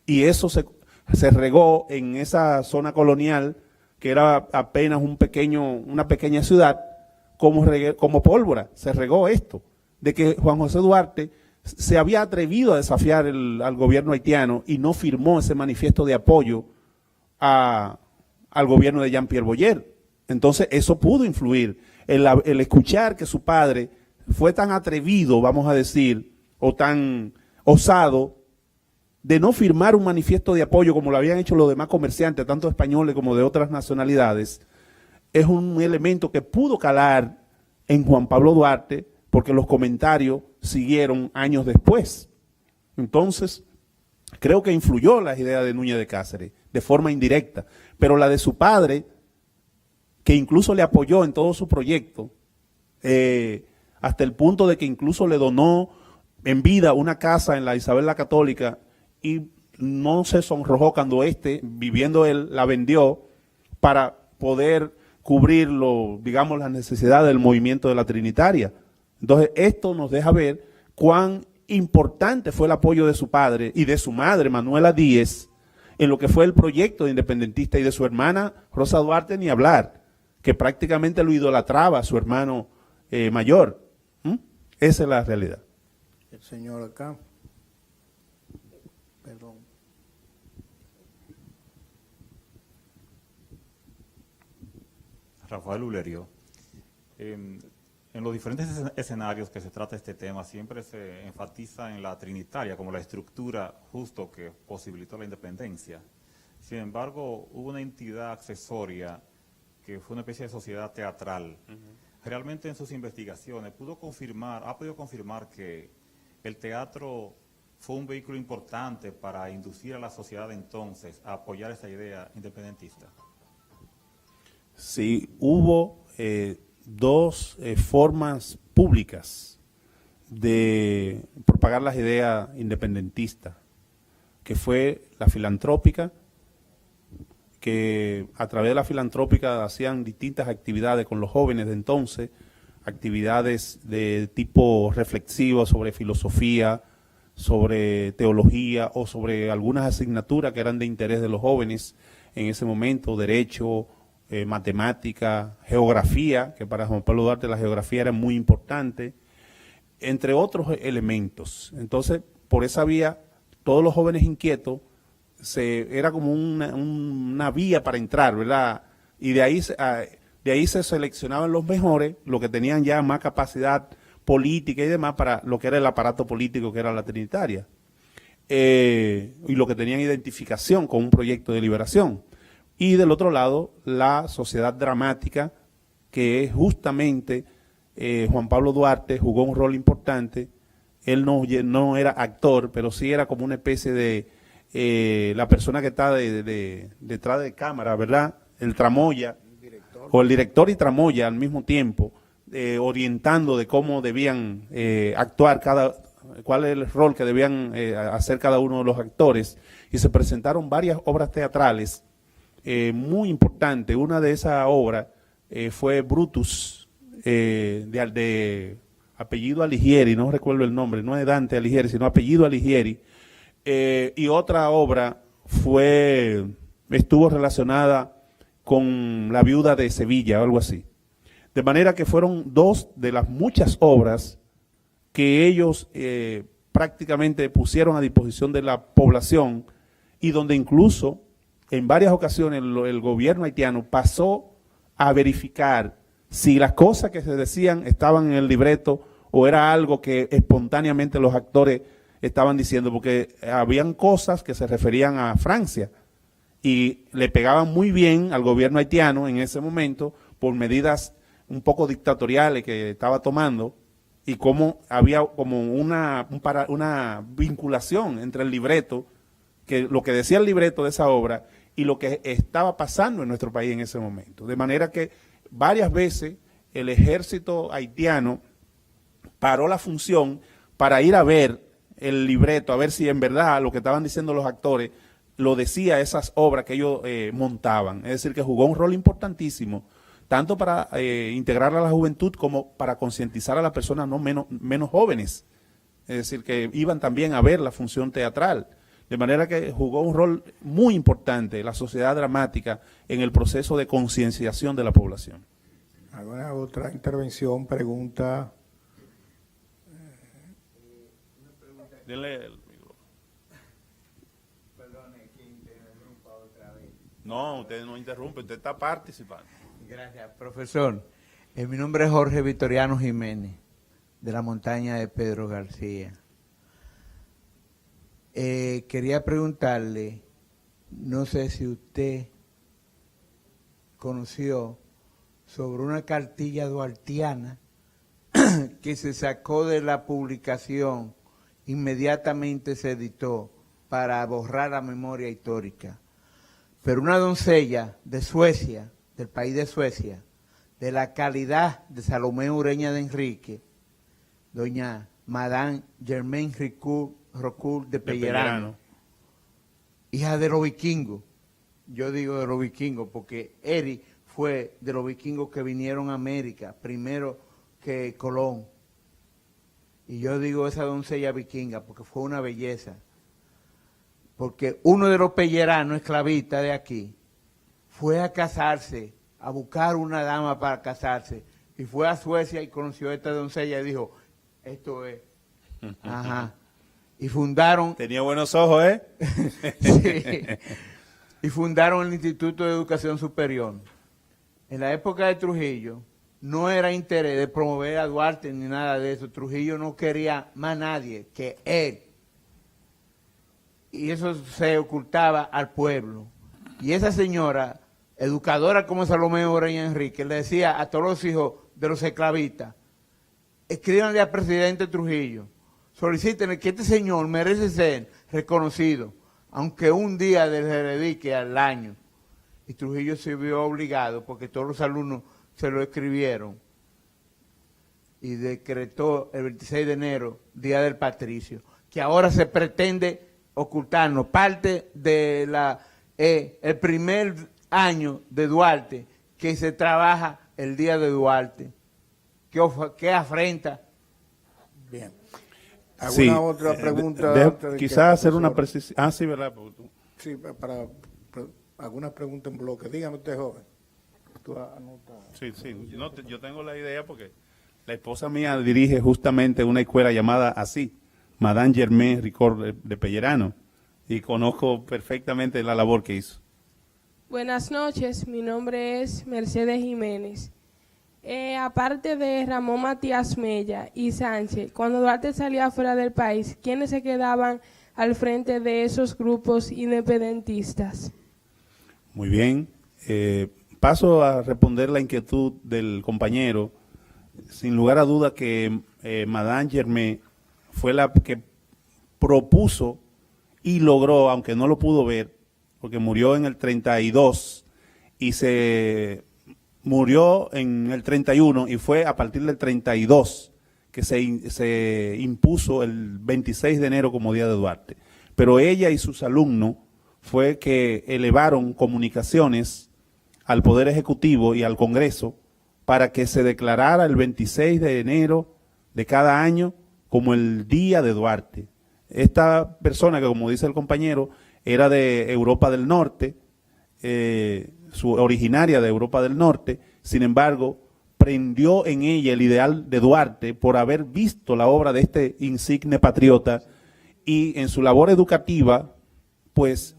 Y eso se regó en esa zona colonial, que era apenas una pequeña ciudad, como pólvora. Se regó esto, de que Juan José Duarte se había atrevido a desafiar al gobierno haitiano y no firmó ese manifiesto de apoyo al gobierno de Jean-Pierre Boyer. Entonces eso pudo influir, el escuchar que su padre fue tan atrevido, vamos a decir, o tan osado, de no firmar un manifiesto de apoyo como lo habían hecho los demás comerciantes, tanto españoles como de otras nacionalidades, es un elemento que pudo calar en Juan Pablo Duarte, porque los comentarios siguieron años después. Entonces, creo que influyó las ideas de Núñez de Cáceres de forma indirecta, pero la de su padre, que incluso le apoyó en todo su proyecto, hasta el punto de que incluso le donó en vida una casa en la Isabel la Católica, y no se sonrojó cuando viviendo él, la vendió para poder cubrir digamos, las necesidades del movimiento de la Trinitaria. Entonces, esto nos deja ver cuán importante fue el apoyo de su padre y de su madre, Manuela Díez, en lo que fue el proyecto independentista, y de su hermana Rosa Duarte ni hablar, que prácticamente lo idolatraba a su hermano mayor. Esa es la realidad. El señor acá. Perdón. Rafael Ulerio. En los diferentes escenarios que se trata este tema, siempre se enfatiza en la trinitaria como la estructura justo que posibilitó la independencia. Sin embargo, hubo una entidad accesoria que fue una especie de sociedad teatral. Realmente en sus investigaciones ha podido confirmar que el teatro fue un vehículo importante para inducir a la sociedad de entonces a apoyar esa idea independentista. Sí, hubo dos formas públicas de propagar las ideas independentistas, que fue la filantrópica, que a través de la filantrópica hacían distintas actividades con los jóvenes de entonces, actividades de tipo reflexivo sobre filosofía, sobre teología o sobre algunas asignaturas que eran de interés de los jóvenes en ese momento, derecho, matemática, geografía, que para Juan Pablo Duarte la geografía era muy importante, entre otros elementos. Entonces, por esa vía, todos los jóvenes inquietos, era como una vía para entrar, ¿verdad? Y de ahí se seleccionaban los mejores, los que tenían ya más capacidad política y demás para lo que era el aparato político que era la Trinitaria, y los que tenían identificación con un proyecto de liberación. Y del otro lado, la sociedad dramática, que justamente Juan Pablo Duarte jugó un rol importante. Él no era actor, pero sí era como una especie de la persona que está detrás de cámara, ¿verdad? El tramoya, o el director y tramoya al mismo tiempo, orientando de cómo debían actuar cuál es el rol que debían hacer cada uno de los actores. Y se presentaron varias obras teatrales muy importante. Una de esas obras fue Brutus, de apellido Alighieri, no recuerdo el nombre, no es Dante Alighieri, sino apellido Alighieri, y otra obra estuvo relacionada con la viuda de Sevilla o algo así. De manera que fueron dos de las muchas obras que ellos prácticamente pusieron a disposición de la población, y donde incluso en varias ocasiones el gobierno haitiano pasó a verificar si las cosas que se decían estaban en el libreto o era algo que espontáneamente los actores estaban diciendo, porque habían cosas que se referían a Francia y le pegaban muy bien al gobierno haitiano en ese momento por medidas un poco dictatoriales que estaba tomando, y cómo había como una vinculación entre el libreto, que lo que decía el libreto de esa obra, y lo que estaba pasando en nuestro país en ese momento. De manera que varias veces el ejército haitiano paró la función para ir a ver el libreto, a ver si en verdad lo que estaban diciendo los actores lo decía esas obras que ellos montaban. Es decir, que jugó un rol importantísimo, tanto para integrar a la juventud como para concientizar a las personas no menos jóvenes. Es decir, que iban también a ver la función teatral. De manera que jugó un rol muy importante la sociedad dramática en el proceso de concienciación de la población. ¿Alguna otra intervención, pregunta? Dile el micrófono. Perdone que interrumpa otra vez. No, usted no interrumpe, usted está participando. Gracias, profesor. Mi nombre es Jorge Vitoriano Jiménez, de la montaña de Pedro García. Quería preguntarle, no sé si usted conoció sobre una cartilla duartiana que se sacó de la publicación, inmediatamente se editó para borrar la memoria histórica. Pero una doncella de Suecia, del país de Suecia, de la calidad de Salomé Ureña de Enrique, doña Madame Germaine Rocourt de Pellerano, hija de los vikingos. Yo digo de los vikingos porque Eri fue de los vikingos que vinieron a América, primero que Colón. Y yo digo esa doncella vikinga porque fue una belleza. Porque uno de los pelleranos, esclavistas de aquí, fue a casarse, a buscar una dama para casarse, y fue a Suecia y conoció a esta doncella y dijo, esto es. Ajá. Y fundaron... Tenía buenos ojos, ¿eh? Sí. Y fundaron el Instituto de Educación Superior. En la época de Trujillo, no era interés de promover a Duarte ni nada de eso. Trujillo no quería más nadie que él. Y eso se ocultaba al pueblo. Y esa señora, educadora como Salomé Ureña Enrique, le decía a todos los hijos de los esclavistas, escríbanle al presidente Trujillo, solicítenle que este señor merece ser reconocido, aunque un día se le dedique al año. Y Trujillo se vio obligado, porque todos los alumnos se lo escribieron, y decretó el 26 de enero, Día del Patricio, que ahora se pretende ocultarnos parte de el primer año de Duarte, que se trabaja el Día de Duarte. ¿Qué afrenta? Bien. ¿Alguna otra pregunta? Quizás hacer una precisión. Ah, sí, ¿verdad? Sí, para alguna pregunta en bloque. Dígame usted, joven. Tú anotas. Sí, sí. Yo tengo la idea porque la esposa mía dirige justamente una escuela llamada así, Madame Germaine Rocourt de Pellerano, y conozco perfectamente la labor que hizo. Buenas noches, mi nombre es Mercedes Jiménez. Aparte de Ramón Matías Mella y Sánchez, cuando Duarte salía fuera del país, ¿quiénes se quedaban al frente de esos grupos independentistas? Muy bien. Paso a responder la inquietud del compañero. Sin lugar a duda que Madame Germaine fue la que propuso y logró, aunque no lo pudo ver, porque murió en el 32 y se murió en el 31, y fue a partir del 32 que se impuso el 26 de enero como Día de Duarte. Pero ella y sus alumnos fue que elevaron comunicaciones al Poder Ejecutivo y al Congreso para que se declarara el 26 de enero de cada año como el Día de Duarte. Esta persona, que como dice el compañero, era de Europa del Norte, originaria de Europa del Norte, sin embargo, prendió en ella el ideal de Duarte por haber visto la obra de este insigne patriota, y en su labor educativa, pues,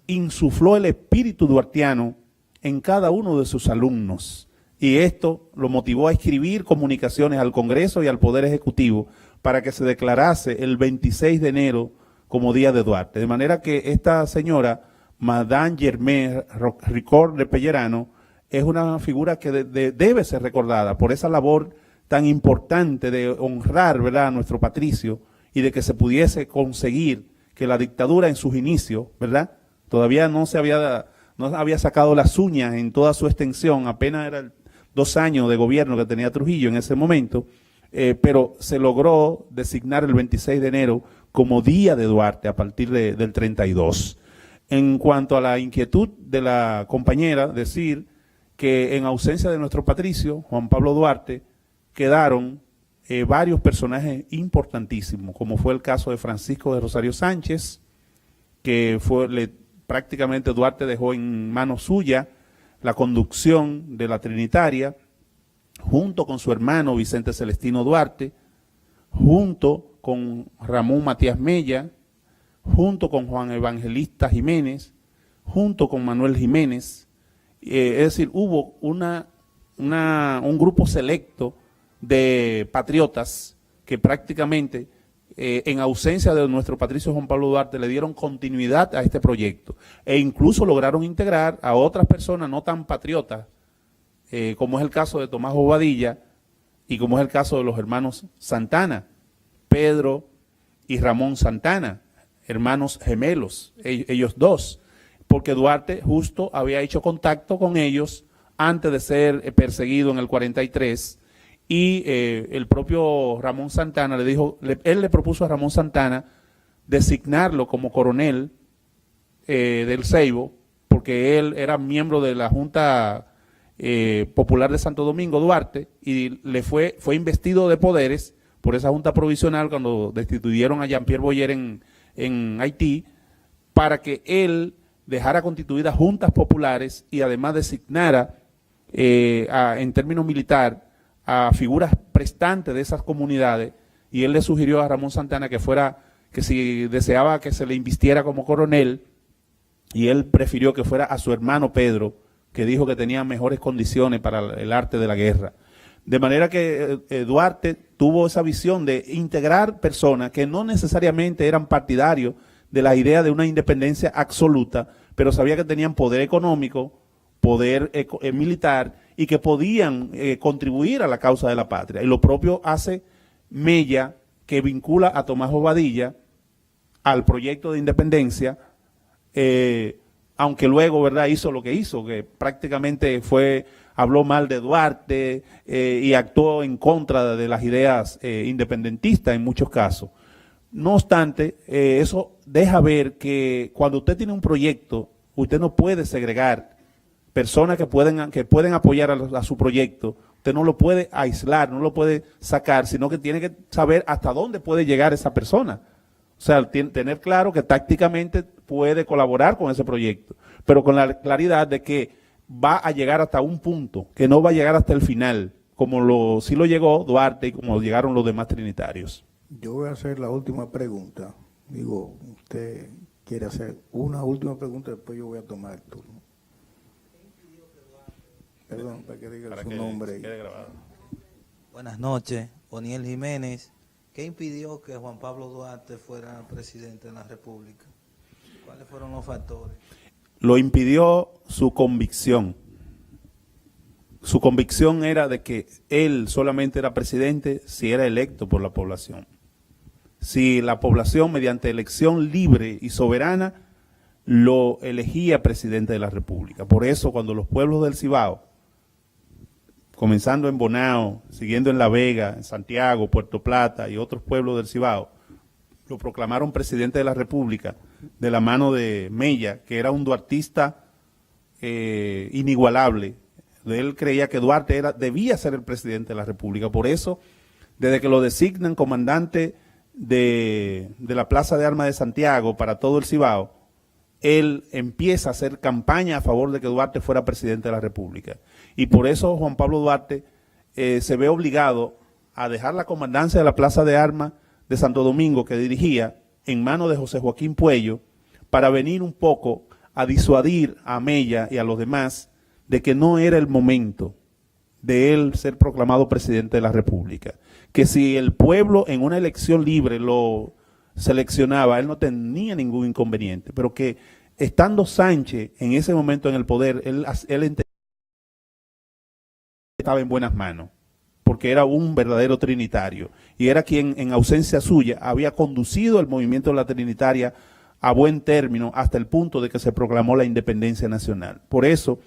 insufló el espíritu duartiano en cada uno de sus alumnos. Y esto lo motivó a escribir comunicaciones al Congreso y al Poder Ejecutivo para que se declarase el 26 de enero como Día de Duarte. De manera que esta señora, Madame Germaine Ricord de Pellerano, es una figura que debe ser recordada por esa labor tan importante de honrar, ¿verdad?, a nuestro patricio y de que se pudiese conseguir que la dictadura en sus inicios, ¿verdad?, todavía no había sacado las uñas en toda su extensión, apenas eran 2 años de gobierno que tenía Trujillo en ese momento, pero se logró designar el 26 de enero como Día de Duarte a partir del 32. En cuanto a la inquietud de la compañera, decir que en ausencia de nuestro patricio, Juan Pablo Duarte, quedaron varios personajes importantísimos, como fue el caso de Francisco de Rosario Sánchez, que prácticamente Duarte dejó en manos suya la conducción de la Trinitaria, junto con su hermano Vicente Celestino Duarte, junto con Ramón Matías Mella, junto con Juan Evangelista Jiménez, junto con Manuel Jiménez. Es decir, hubo un grupo selecto de patriotas que prácticamente, en ausencia de nuestro patricio Juan Pablo Duarte, le dieron continuidad a este proyecto e incluso lograron integrar a otras personas no tan patriotas, como es el caso de Tomás Bobadilla y como es el caso de los hermanos Santana, Pedro y Ramón Santana, hermanos gemelos, ellos dos, porque Duarte justo había hecho contacto con ellos antes de ser perseguido en el 43, y el propio Ramón Santana él le propuso a Ramón Santana designarlo como coronel del Ceibo, porque él era miembro de la Junta Popular de Santo Domingo, Duarte, y fue investido de poderes por esa Junta Provisional cuando destituyeron a Jean-Pierre Boyer en Haití, para que él dejara constituidas juntas populares y además designara en términos militar a figuras prestantes de esas comunidades, y él le sugirió a Ramón Santana que si deseaba que se le invistiera como coronel, y él prefirió que fuera a su hermano Pedro, que dijo que tenía mejores condiciones para el arte de la guerra. De manera que Duarte tuvo esa visión de integrar personas que no necesariamente eran partidarios de la idea de una independencia absoluta, pero sabía que tenían poder económico, poder militar, y que podían contribuir a la causa de la patria. Y lo propio hace Mella, que vincula a Tomás Bobadilla al proyecto de independencia, aunque luego, ¿verdad?, hizo lo que hizo, que prácticamente habló mal de Duarte y actuó en contra de las ideas independentistas en muchos casos. No obstante, eso deja ver que cuando usted tiene un proyecto, usted no puede segregar personas que pueden apoyar a su proyecto. Usted no lo puede aislar, no lo puede sacar, sino que tiene que saber hasta dónde puede llegar esa persona. O sea, tener claro que tácticamente puede colaborar con ese proyecto, pero con la claridad de que va a llegar hasta un punto, que no va a llegar hasta el final, como sí lo llegó Duarte y como llegaron los demás trinitarios. Yo voy a hacer la última pregunta. Digo, usted quiere hacer una última pregunta, después yo voy a tomar el turno. Perdón, para que diga su nombre. Buenas noches, Oniel Jiménez. ¿Qué impidió que Juan Pablo Duarte fuera presidente de la República? ¿Cuáles fueron los factores? Lo impidió su convicción. Su convicción era de que él solamente era presidente si era electo por la población. Si la población, mediante elección libre y soberana, lo elegía presidente de la República. Por eso, cuando los pueblos del Cibao, comenzando en Bonao, siguiendo en La Vega, en Santiago, Puerto Plata y otros pueblos del Cibao, lo proclamaron presidente de la República de la mano de Mella, que era un duartista inigualable. Él creía que Duarte debía ser el presidente de la República. Por eso, desde que lo designan comandante de la Plaza de Armas de Santiago para todo el Cibao, él empieza a hacer campaña a favor de que Duarte fuera presidente de la República. Y por eso Juan Pablo Duarte se ve obligado a dejar la comandancia de la Plaza de Armas de Santo Domingo, que dirigía, en manos de José Joaquín Puello, para venir un poco a disuadir a Mella y a los demás de que no era el momento de él ser proclamado presidente de la República. Que si el pueblo en una elección libre lo seleccionaba, él no tenía ningún inconveniente, pero que estando Sánchez en ese momento en el poder, él entendía que estaba en buenas manos, porque era un verdadero trinitario, y era quien en ausencia suya había conducido el movimiento de la trinitaria a buen término hasta el punto de que se proclamó la independencia nacional. Por eso,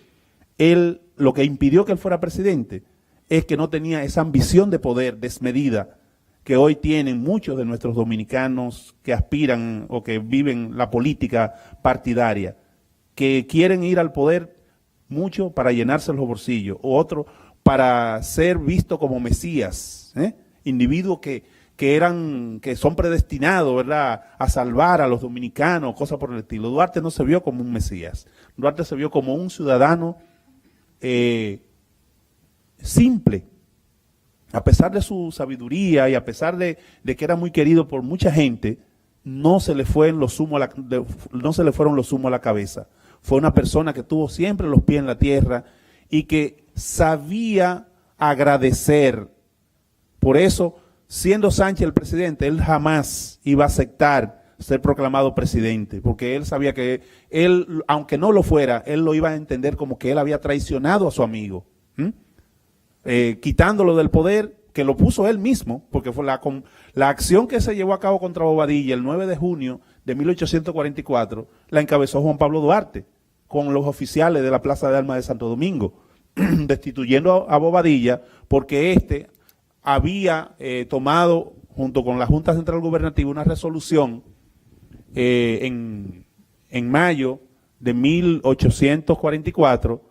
él, lo que impidió que él fuera presidente es que no tenía esa ambición de poder desmedida que hoy tienen muchos de nuestros dominicanos que aspiran o que viven la política partidaria, que quieren ir al poder mucho para llenarse los bolsillos, o otro para ser visto como mesías, individuos que son predestinados, ¿verdad?, a salvar a los dominicanos, cosas por el estilo. Duarte no se vio como un mesías, Duarte se vio como un ciudadano simple, a pesar de su sabiduría y a pesar de que era muy querido por mucha gente, no se le fueron los humos a la cabeza. Fue una persona que tuvo siempre los pies en la tierra y que sabía agradecer. Por eso, siendo Sánchez el presidente, él jamás iba a aceptar ser proclamado presidente, porque él sabía que él, aunque no lo fuera, él lo iba a entender como que él había traicionado a su amigo, quitándolo del poder, que lo puso él mismo, porque fue la acción que se llevó a cabo contra Bobadilla el 9 de junio de 1844, la encabezó Juan Pablo Duarte, con los oficiales de la Plaza de Armas de Santo Domingo, destituyendo a Bobadilla, porque éste había tomado, junto con la Junta Central Gubernativa, una resolución en mayo de 1844,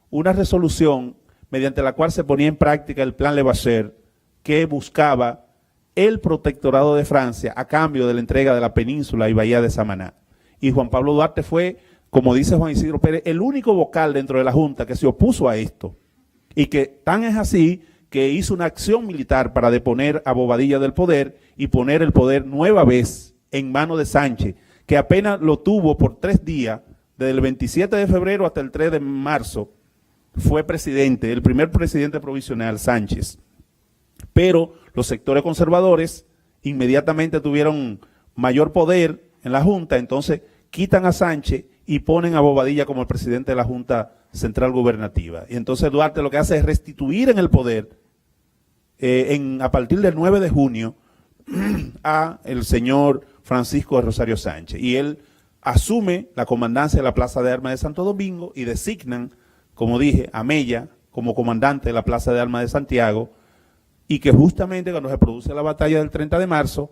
una resolución mediante la cual se ponía en práctica el Plan Levasseur, que buscaba el protectorado de Francia a cambio de la entrega de la península y bahía de Samaná. Y Juan Pablo Duarte fue, como dice Juan Isidro Pérez, el único vocal dentro de la Junta que se opuso a esto. Y que tan es así que hizo una acción militar para deponer a Bobadilla del poder y poner el poder nueva vez en manos de Sánchez, que apenas lo tuvo por 3 días, desde el 27 de febrero hasta el 3 de marzo, fue presidente, el primer presidente provisional, Sánchez. Pero los sectores conservadores inmediatamente tuvieron mayor poder en la Junta, entonces quitan a Sánchez y ponen a Bobadilla como el presidente de la Junta Central Gubernativa. Y entonces Duarte lo que hace es restituir en el poder, a partir del 9 de junio, a el señor Francisco de Rosario Sánchez. Y él asume la comandancia de la Plaza de Armas de Santo Domingo y designan, como dije, a Mella como comandante de la Plaza de Armas de Santiago, y que justamente cuando se produce la batalla del 30 de marzo,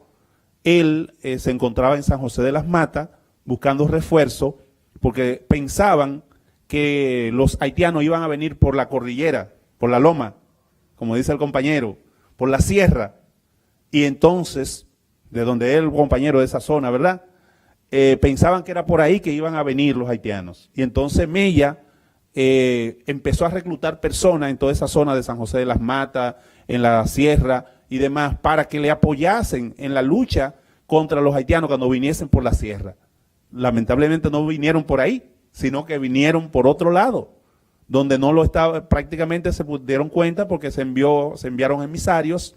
él se encontraba en San José de las Matas buscando refuerzo, porque pensaban que los haitianos iban a venir por la cordillera, por la loma, como dice el compañero, por la sierra, y entonces, de donde es el compañero de esa zona, ¿verdad?, pensaban que era por ahí que iban a venir los haitianos. Y entonces Mella empezó a reclutar personas en toda esa zona de San José de las Matas, en la sierra y demás, para que le apoyasen en la lucha contra los haitianos cuando viniesen por la sierra. Lamentablemente no vinieron por ahí, sino que vinieron por otro lado, donde no lo estaba, prácticamente se dieron cuenta porque se enviaron emisarios,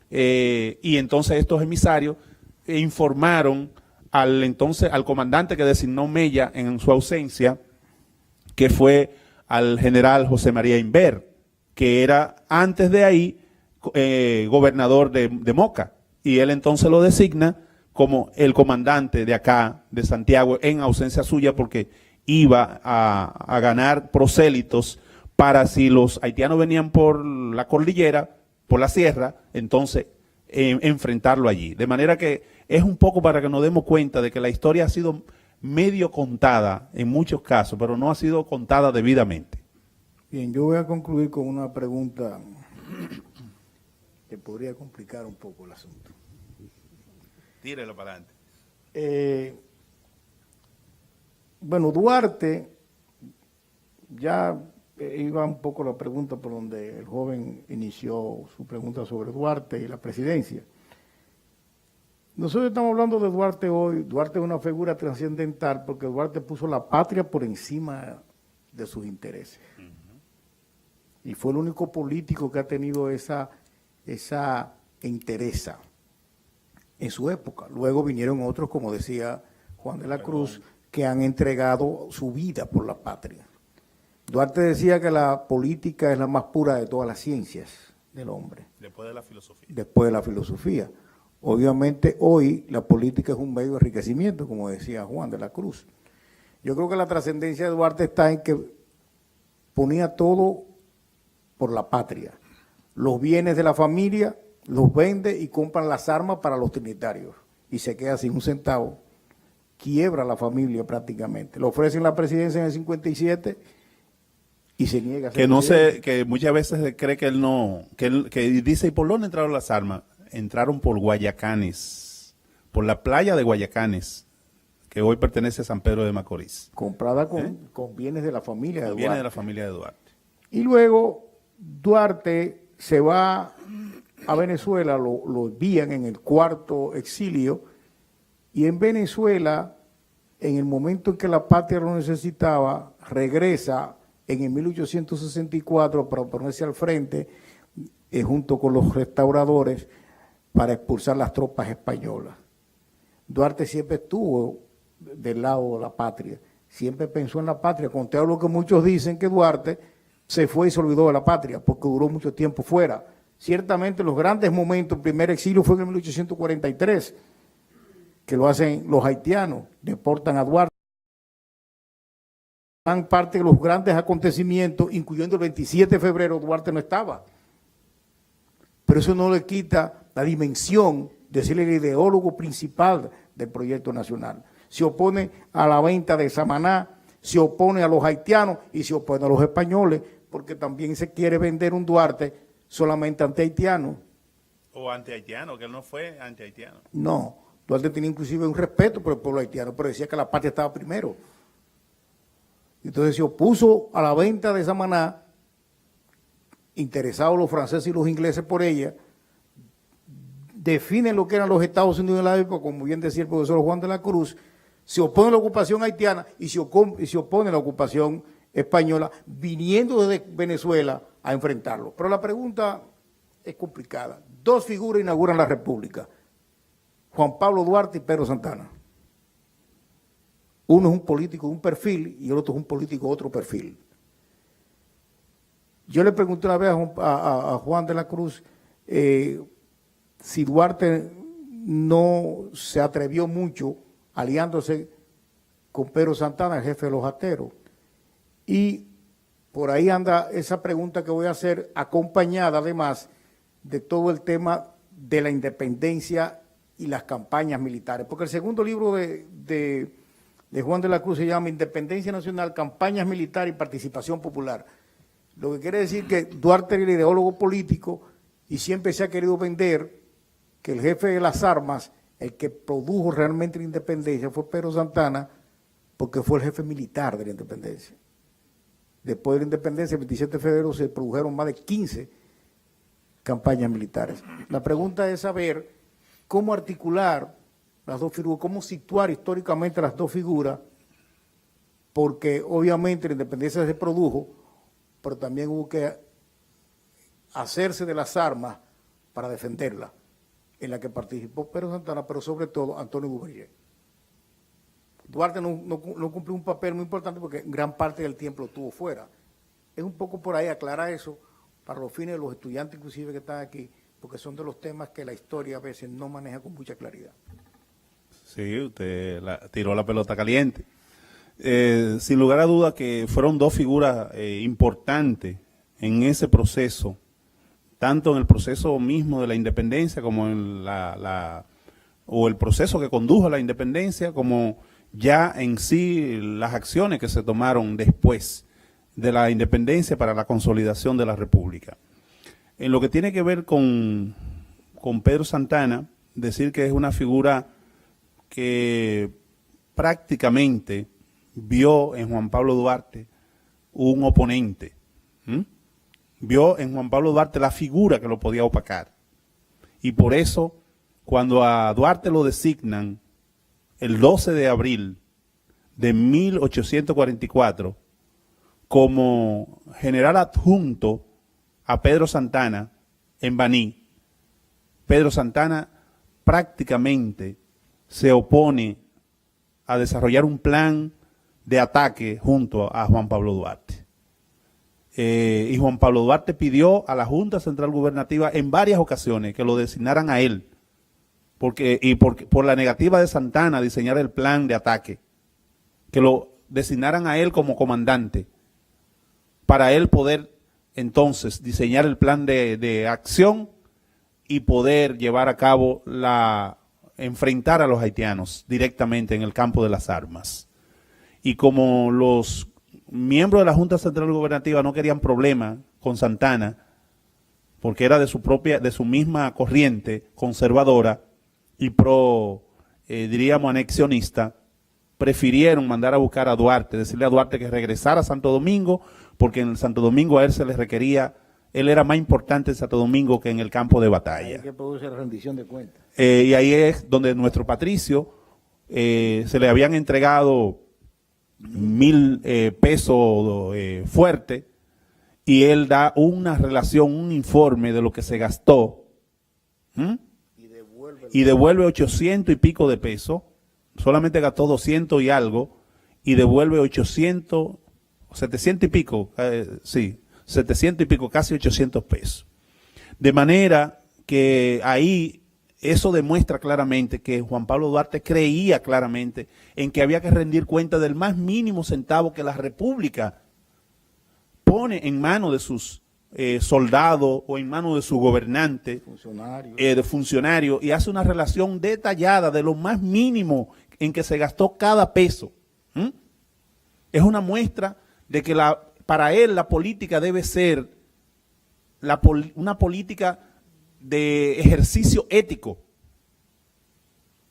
y entonces estos emisarios informaron al comandante que designó Mella en su ausencia, que fue al general José María Inver, que era antes de ahí gobernador de Moca, y él entonces lo designa como el comandante de acá, de Santiago, en ausencia suya, porque iba a ganar prosélitos para, si los haitianos venían por la cordillera, por la sierra, entonces enfrentarlo allí. De manera que es un poco para que nos demos cuenta de que la historia ha sido medio contada en muchos casos, pero no ha sido contada debidamente. Bien, yo voy a concluir con una pregunta que podría complicar un poco el asunto. Tírelo para adelante. Bueno, Duarte, ya iba un poco la pregunta por donde el joven inició su pregunta sobre Duarte y la presidencia. Nosotros estamos hablando de Duarte hoy. Duarte es una figura trascendental porque Duarte puso la patria por encima de sus intereses. y fue el único político que ha tenido esa entereza en su época. Luego vinieron otros, como decía Juan de la Cruz, que han entregado su vida por la patria. Duarte decía que la política es la más pura de todas las ciencias del hombre. Después de la filosofía. Después de la filosofía. Obviamente hoy la política es un medio de enriquecimiento, como decía Juan de la Cruz. Yo creo que la trascendencia de Duarte está en que ponía todo por la patria. Los bienes de la familia los vende y compran las armas para los trinitarios y se queda sin un centavo. Quiebra la familia prácticamente. Le ofrecen la presidencia en el 57 y se niega a ser Que no presidente. sé, que muchas veces cree que él no, que dice, ¿y por dónde entraron las armas? Entraron por Guayacanes, por la playa de Guayacanes, que hoy pertenece a San Pedro de Macorís. Comprada con bienes de la familia de Duarte. Viene de la familia de Duarte. Y luego Duarte se va a Venezuela, lo envían en el cuarto exilio, y en Venezuela, en el momento en que la patria lo necesitaba, regresa en el 1864 para ponerse al frente, junto con los restauradores, para expulsar las tropas españolas. Duarte siempre estuvo del lado de la patria, siempre pensó en la patria, contrario a lo que muchos dicen que Duarte se fue y se olvidó de la patria, porque duró mucho tiempo fuera. Ciertamente los grandes momentos, el primer exilio fue en 1843, que lo hacen los haitianos, deportan a Duarte. Gran parte de los grandes acontecimientos, incluyendo el 27 de febrero, Duarte no estaba. Pero eso no le quita la dimensión de ser el ideólogo principal del proyecto nacional. Se opone a la venta de Samaná, se opone a los haitianos y se opone a los españoles, porque también se quiere vender un Duarte solamente anti-haitiano. O anti-haitiano, que él no fue anti-haitiano. No, Duarte tenía inclusive un respeto por el pueblo haitiano, pero decía que la patria estaba primero. Entonces se opuso a la venta de Samaná, interesados los franceses y los ingleses por ella, definen lo que eran los Estados Unidos en la época, como bien decía el profesor Juan de la Cruz, se opone a la ocupación haitiana y se opone a la ocupación española, viniendo desde Venezuela a enfrentarlo. Pero la pregunta es complicada. Dos figuras inauguran la República, Juan Pablo Duarte y Pedro Santana. Uno es un político de un perfil y el otro es un político de otro perfil. Yo le pregunté una vez a Juan de la Cruz si Duarte no se atrevió mucho aliándose con Pedro Santana, el jefe de los ateros. Y por ahí anda esa pregunta que voy a hacer, acompañada además de todo el tema de la independencia y las campañas militares. Porque el segundo libro de Juan de la Cruz se llama Independencia Nacional, Campañas Militares y Participación Popular. Lo que quiere decir que Duarte era el ideólogo político y siempre se ha querido vender que el jefe de las armas, el que produjo realmente la independencia, fue Pedro Santana, porque fue el jefe militar de la independencia. Después de la independencia, el 27 de febrero, se produjeron más de 15 campañas militares. La pregunta es saber cómo articular las dos figuras, cómo situar históricamente las dos figuras, porque obviamente la independencia se produjo, pero también hubo que hacerse de las armas para defenderla, en la que participó Pedro Santana, pero sobre todo Antonio Duverger. Duarte no cumplió un papel muy importante porque gran parte del tiempo lo tuvo fuera. Es un poco por ahí, aclarar eso para los fines de los estudiantes inclusive que están aquí, porque son de los temas que la historia a veces no maneja con mucha claridad. Sí, usted tiró la pelota caliente. Sin lugar a duda que fueron dos figuras importantes en ese proceso, tanto en el proceso mismo de la independencia como en o el proceso que condujo a la independencia, como ya en sí las acciones que se tomaron después de la independencia para la consolidación de la República. En lo que tiene que ver con Pedro Santana, decir que es una figura que prácticamente vio en Juan Pablo Duarte un oponente, vio en Juan Pablo Duarte la figura que lo podía opacar. Y por eso, cuando a Duarte lo designan el 12 de abril de 1844 como general adjunto a Pedro Santana en Baní, Pedro Santana prácticamente se opone a desarrollar un plan de ataque junto a Juan Pablo Duarte. Y Juan Pablo Duarte pidió a la Junta Central Gubernativa en varias ocasiones que lo designaran a él, por la negativa de Santana a diseñar el plan de ataque, que lo designaran a él como comandante, para él poder entonces diseñar el plan de acción y poder llevar a cabo enfrentar a los haitianos directamente en el campo de las armas. Y como los miembros de la Junta Central Gubernativa no querían problema con Santana, porque era de su misma corriente conservadora y diríamos anexionista, prefirieron mandar a buscar a Duarte, decirle a Duarte que regresara a Santo Domingo, porque en Santo Domingo a él se le requería, él era más importante en Santo Domingo que en el campo de batalla. Hay que produce la rendición de cuentas. Y ahí es donde nuestro patricio se le habían entregado 1,000 pesos fuerte, y él da una relación, un informe de lo que se gastó, y devuelve 800 y pico de pesos, solamente gastó 200 y algo, y devuelve 800, 700 y pico, 700 y pico, casi 800 pesos. De manera que ahí eso demuestra claramente que Juan Pablo Duarte creía claramente en que había que rendir cuenta del más mínimo centavo que la República pone en manos de sus soldados o en manos de su gobernante, de funcionario, y hace una relación detallada de lo más mínimo en que se gastó cada peso. Es una muestra de que para él la política debe ser una política de ejercicio ético,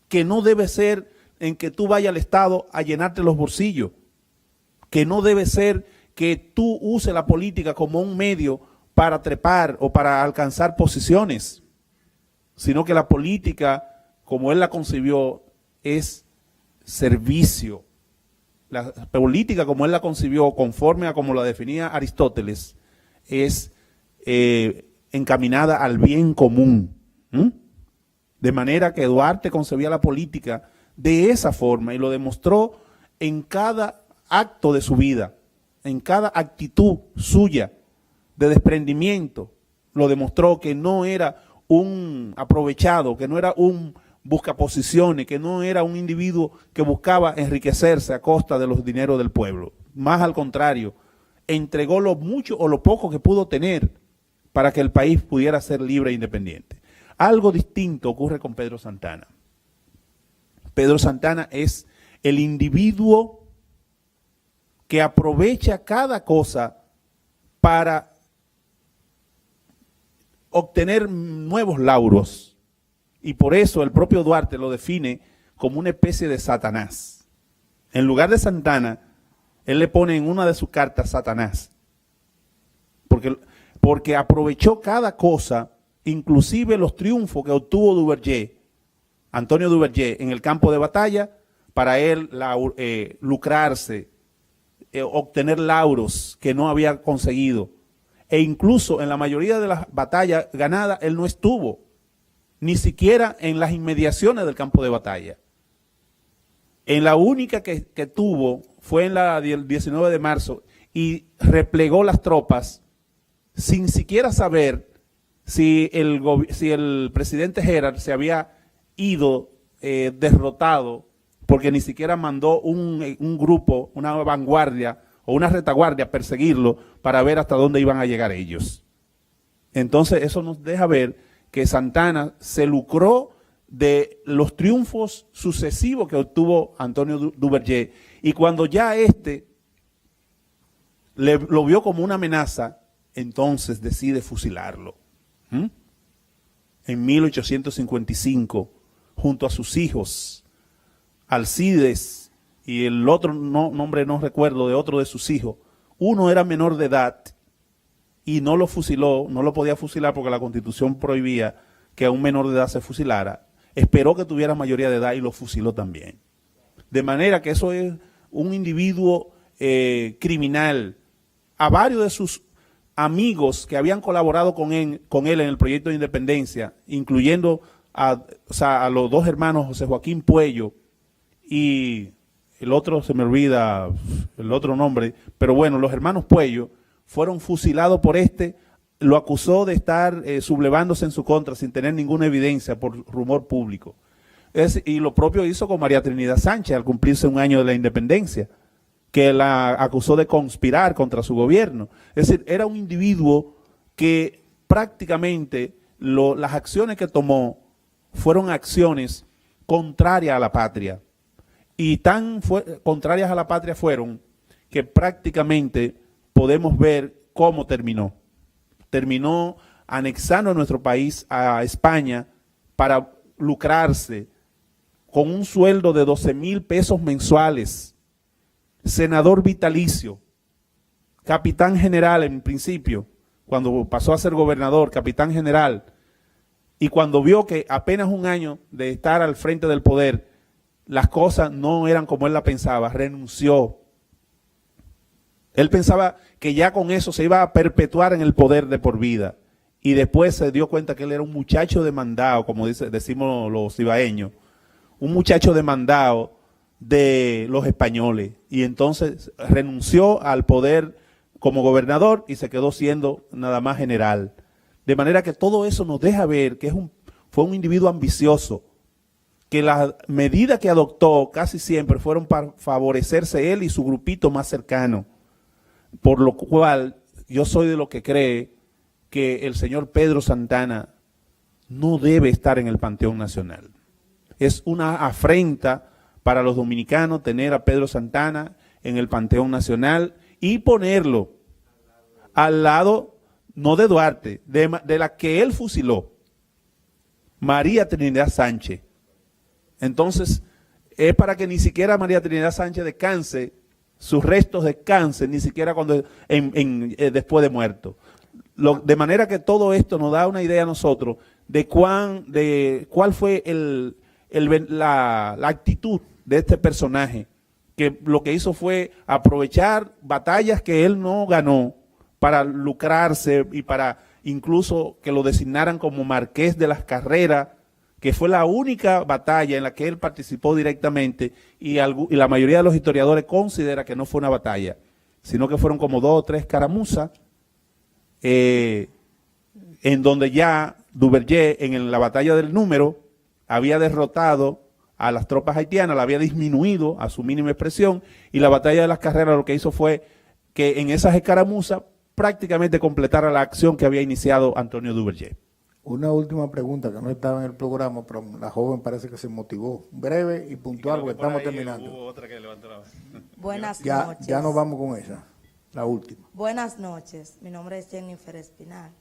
que no debe ser en que tú vayas al Estado a llenarte los bolsillos, que no debe ser que tú uses la política como un medio para trepar o para alcanzar posiciones, sino que la política, como él la concibió, es servicio. La política, como él la concibió, conforme a como la definía Aristóteles, es encaminada al bien común. De manera que Duarte concebía la política de esa forma y lo demostró en cada acto de su vida, en cada actitud suya de desprendimiento. Lo demostró que no era un aprovechado, que no era un buscaposiciones, que no era un individuo que buscaba enriquecerse a costa de los dineros del pueblo. Más al contrario, entregó lo mucho o lo poco que pudo tener para que el país pudiera ser libre e independiente. Algo distinto ocurre con Pedro Santana. Pedro Santana es el individuo que aprovecha cada cosa para obtener nuevos lauros. Y por eso el propio Duarte lo define como una especie de Satanás. En lugar de Santana, él le pone en una de sus cartas Satanás. Porque aprovechó cada cosa, inclusive los triunfos que obtuvo Duvergé, Antonio Duvergé, en el campo de batalla, para él lucrarse, obtener lauros que no había conseguido. E incluso en la mayoría de las batallas ganadas, él no estuvo, ni siquiera en las inmediaciones del campo de batalla. En la única que tuvo fue en la del 19 de marzo y replegó las tropas sin siquiera saber si el presidente Gerard se había ido derrotado, porque ni siquiera mandó un grupo, una vanguardia o una retaguardia a perseguirlo para ver hasta dónde iban a llegar ellos. Entonces eso nos deja ver que Santana se lucró de los triunfos sucesivos que obtuvo Antonio Duvergé, y cuando ya lo vio como una amenaza, entonces decide fusilarlo. En 1855, junto a sus hijos, Alcides y el otro nombre no recuerdo de otro de sus hijos, uno era menor de edad y no lo fusiló, no lo podía fusilar porque la Constitución prohibía que a un menor de edad se fusilara. Esperó que tuviera mayoría de edad y lo fusiló también. De manera que eso es un individuo criminal. A varios de sus amigos que habían colaborado con él en el proyecto de independencia, incluyendo a los dos hermanos José Joaquín Puello y el otro, se me olvida el otro nombre, pero bueno, los hermanos Puello fueron fusilados por lo acusó de estar sublevándose en su contra sin tener ninguna evidencia por rumor público. Y lo propio hizo con María Trinidad Sánchez al cumplirse un año de la independencia, que la acusó de conspirar contra su gobierno. Es decir, era un individuo que prácticamente las acciones que tomó fueron acciones contrarias a la patria. Y tan contrarias a la patria fueron que prácticamente podemos ver cómo terminó. Terminó anexando nuestro país a España para lucrarse con un sueldo de 12,000 pesos mensuales, senador vitalicio, capitán general en principio, cuando pasó a ser gobernador, capitán general, y cuando vio que apenas un año de estar al frente del poder, las cosas no eran como él la pensaba, renunció. Él pensaba que ya con eso se iba a perpetuar en el poder de por vida. Y después se dio cuenta que él era un muchacho demandado, como decimos los ibaeños, un muchacho demandado de los españoles. Y entonces renunció al poder como gobernador y se quedó siendo nada más general. De manera que todo eso nos deja ver que fue un individuo ambicioso, que las medidas que adoptó casi siempre fueron para favorecerse él y su grupito más cercano. Por lo cual yo soy de lo que cree que el señor Pedro Santana no debe estar en el Panteón Nacional. Es una afrenta para los dominicanos tener a Pedro Santana en el Panteón Nacional y ponerlo al lado, no de Duarte, de la que él fusiló, María Trinidad Sánchez. Entonces, es para que ni siquiera María Trinidad Sánchez descanse, sus restos descansen, ni siquiera cuando después de muerto. De manera que todo esto nos da una idea a nosotros de cuál fue la actitud de este personaje, que lo que hizo fue aprovechar batallas que él no ganó para lucrarse y para incluso que lo designaran como Marqués de las Carreras, que fue la única batalla en la que él participó directamente, y la mayoría de los historiadores considera que no fue una batalla, sino que fueron como 2 o 3 caramuzas, en donde ya Duvergé en la batalla del Número había derrotado a las tropas haitianas, la había disminuido a su mínima expresión, y la batalla de las Carreras lo que hizo fue que en esas escaramuzas prácticamente completara la acción que había iniciado Antonio Duvergé. Una última pregunta que no estaba en el programa, pero la joven parece que se motivó. Breve y puntual, porque estamos terminando. Hubo otra que levantó la mano. Buenas noches. Ya nos vamos con esa, la última. Buenas noches, mi nombre es Jennifer Espinal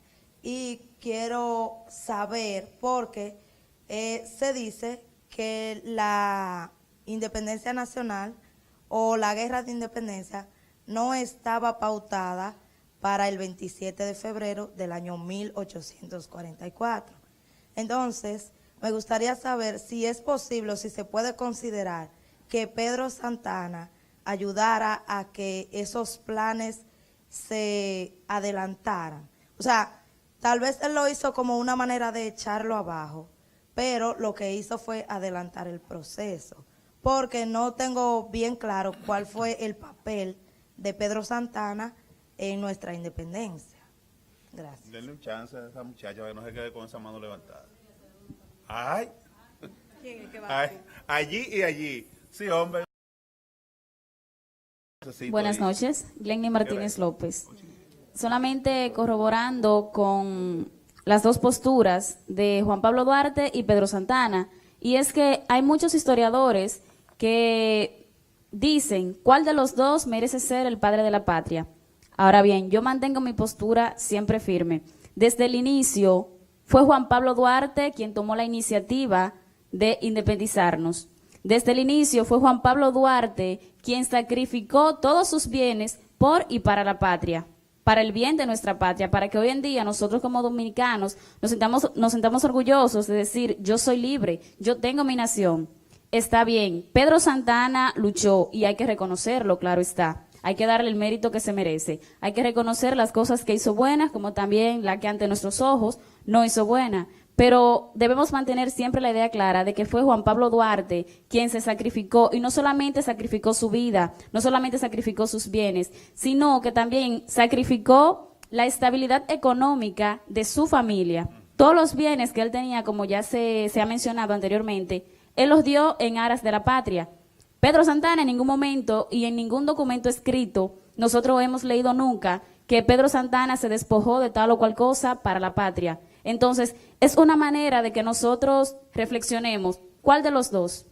y quiero saber, porque se dice que la independencia nacional o la guerra de independencia no estaba pautada para el 27 de febrero del año 1844. Entonces, me gustaría saber si es posible o si se puede considerar que Pedro Santana ayudara a que esos planes se adelantaran. O sea, tal vez él lo hizo como una manera de echarlo abajo, pero lo que hizo fue adelantar el proceso, porque no tengo bien claro cuál fue el papel de Pedro Santana en nuestra independencia. Gracias. Denle un chance a esa muchacha que no se quede con esa mano levantada. ¡Ay! ¿Quién es que va Ay, allí y allí. Sí, hombre. Buenas noches, Glenny Martínez López. Solamente corroborando con las dos posturas de Juan Pablo Duarte y Pedro Santana, y es que hay muchos historiadores que dicen cuál de los dos merece ser el padre de la patria. Ahora bien, yo mantengo mi postura siempre firme. Desde el inicio fue Juan Pablo Duarte quien tomó la iniciativa de independizarnos. Desde el inicio fue Juan Pablo Duarte quien sacrificó todos sus bienes por y para la patria, para el bien de nuestra patria, para que hoy en día nosotros como dominicanos nos sintamos orgullosos de decir, yo soy libre, yo tengo mi nación. Está bien, Pedro Santana luchó y hay que reconocerlo, claro está. hay que darle el mérito que se merece. Hay que reconocer las cosas que hizo buenas, como también la que ante nuestros ojos no hizo buena. Pero debemos mantener siempre la idea clara de que fue Juan Pablo Duarte quien se sacrificó, y no solamente sacrificó su vida, no solamente sacrificó sus bienes, sino que también sacrificó la estabilidad económica de su familia. Todos los bienes que él tenía, como ya se ha mencionado anteriormente, él los dio en aras de la patria. Pedro Santana en ningún momento y en ningún documento escrito nosotros hemos leído nunca que Pedro Santana se despojó de tal o cual cosa para la patria. Entonces, es una manera de que nosotros reflexionemos, ¿cuál de los dos?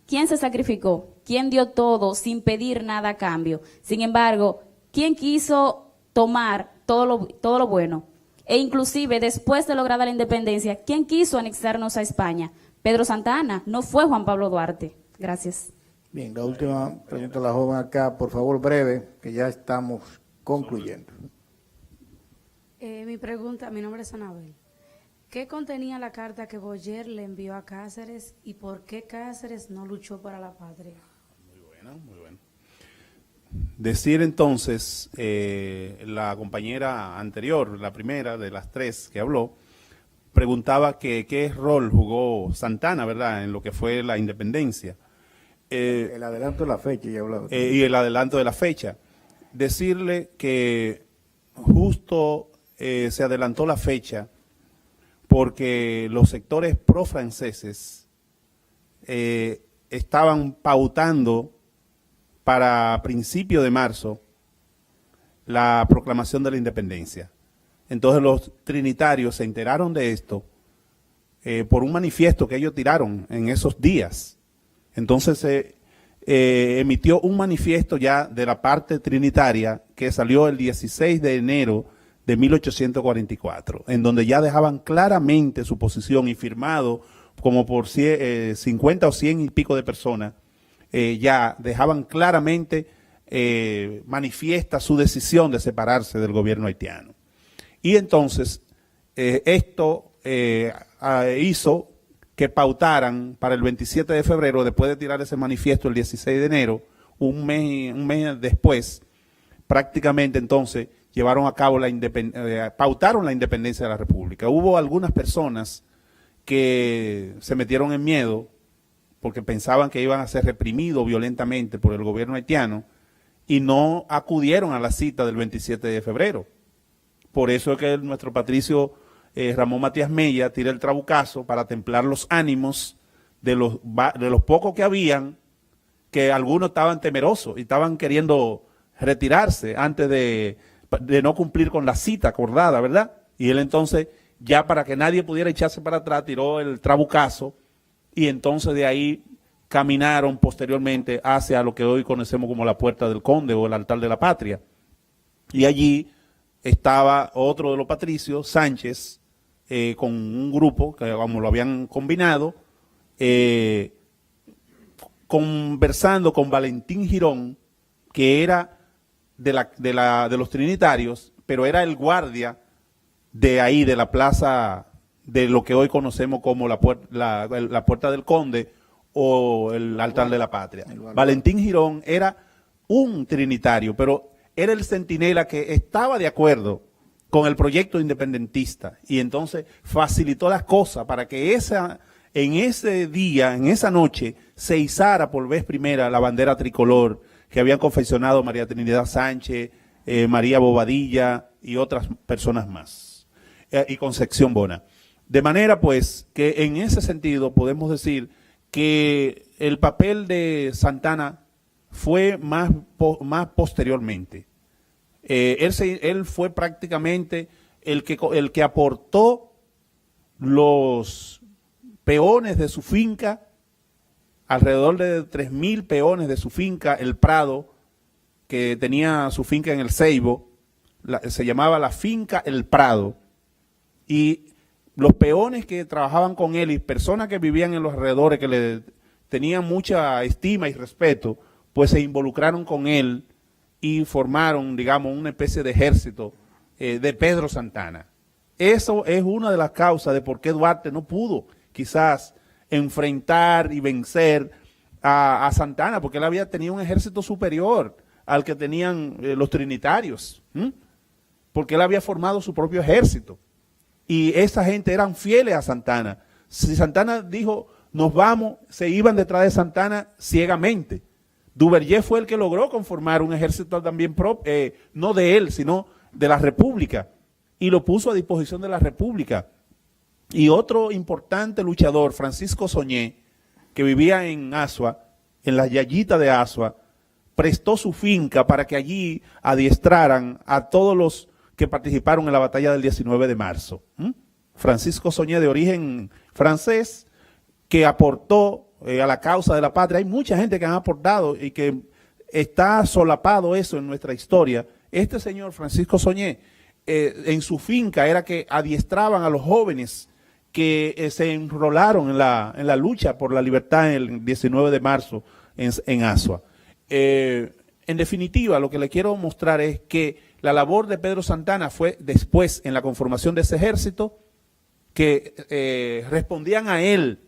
¿Quién se sacrificó? ¿Quién dio todo sin pedir nada a cambio? Sin embargo, ¿quién quiso tomar todo lo bueno? E inclusive, después de lograda la independencia, ¿quién quiso anexarnos a España? Pedro Santana, no fue Juan Pablo Duarte. Gracias. Bien, la última pregunta a la joven acá, por favor, breve, que ya estamos concluyendo. Mi nombre es Anabel. ¿Qué contenía la carta que Boyer le envió a Cáceres y por qué Cáceres no luchó para la patria? Muy bueno, muy bueno. Decir entonces, la compañera anterior, la primera de las tres que habló, preguntaba que qué rol jugó Santana, ¿verdad?, en lo que fue la independencia. El adelanto de la fecha, ya hablaba. Y el adelanto de la fecha. Decirle que justo se adelantó la fecha porque los sectores pro-franceses estaban pautando para principio de marzo la proclamación de la independencia. Entonces los trinitarios se enteraron de esto por un manifiesto que ellos tiraron en esos días. Entonces se emitió un manifiesto ya de la parte trinitaria que salió el 16 de enero de 1844, en donde ya dejaban claramente su posición y firmado como por 50 o 100 y pico de personas, ya dejaban claramente manifiesta su decisión de separarse del gobierno haitiano. Y entonces esto hizo que pautaran para el 27 de febrero, después de tirar ese manifiesto el 16 de enero, un mes después, prácticamente entonces llevaron a cabo pautaron la independencia de la República. Hubo algunas personas que se metieron en miedo porque pensaban que iban a ser reprimidos violentamente por el gobierno haitiano y no acudieron a la cita del 27 de febrero. Por eso es que nuestro patricio Ramón Matías Mella tira el trabucazo para templar los ánimos de los pocos que habían, que algunos estaban temerosos y estaban queriendo retirarse antes de no cumplir con la cita acordada, ¿verdad? Y él entonces, ya para que nadie pudiera echarse para atrás, tiró el trabucazo y entonces de ahí caminaron posteriormente hacia lo que hoy conocemos como la Puerta del Conde o el Altar de la Patria. Y allí estaba otro de los patricios, Sánchez, con un grupo que como lo habían combinado, conversando con Valentín Girón, que era de los trinitarios, pero era el guardia de ahí, de la plaza, de lo que hoy conocemos como la Puerta del Conde o el Altar de la Patria. Valentín Girón era un trinitario, pero era el centinela que estaba de acuerdo con el proyecto independentista y entonces facilitó las cosas para que en ese día, en esa noche, se izara por vez primera la bandera tricolor que habían confeccionado María Trinidad Sánchez, María Bobadilla y otras personas más, y Concepción Bona. De manera pues que en ese sentido podemos decir que el papel de Santana fue más posteriormente. Él fue prácticamente el que aportó los peones de su finca, alrededor de 3.000 peones de su finca, El Prado, que tenía su finca en el Ceibo, se llamaba la finca El Prado, y los peones que trabajaban con él y personas que vivían en los alrededores que le tenían mucha estima y respeto, pues se involucraron con él y formaron, digamos, una especie de ejército de Pedro Santana. Eso es una de las causas de por qué Duarte no pudo quizás enfrentar y vencer a Santana, porque él había tenido un ejército superior al que tenían los trinitarios, porque él había formado su propio ejército. Y esa gente eran fieles a Santana. Si Santana dijo, nos vamos, se iban detrás de Santana ciegamente. Duvergé fue el que logró conformar un ejército también no de él, sino de la República, y lo puso a disposición de la República. Y otro importante luchador, Francisco Soñé, que vivía en Asua, en la Yayita de Asua, prestó su finca para que allí adiestraran a todos los que participaron en la batalla del 19 de marzo. Francisco Soñé, de origen francés, que aportó a la causa de la patria. Hay mucha gente que han aportado y que está solapado eso en nuestra historia. Este señor Francisco Soñé, en su finca era que adiestraban a los jóvenes que se enrolaron en la lucha por la libertad el 19 de marzo en Asua. En definitiva, lo que le quiero mostrar es que la labor de Pedro Santana fue después, en la conformación de ese ejército, que respondían a él.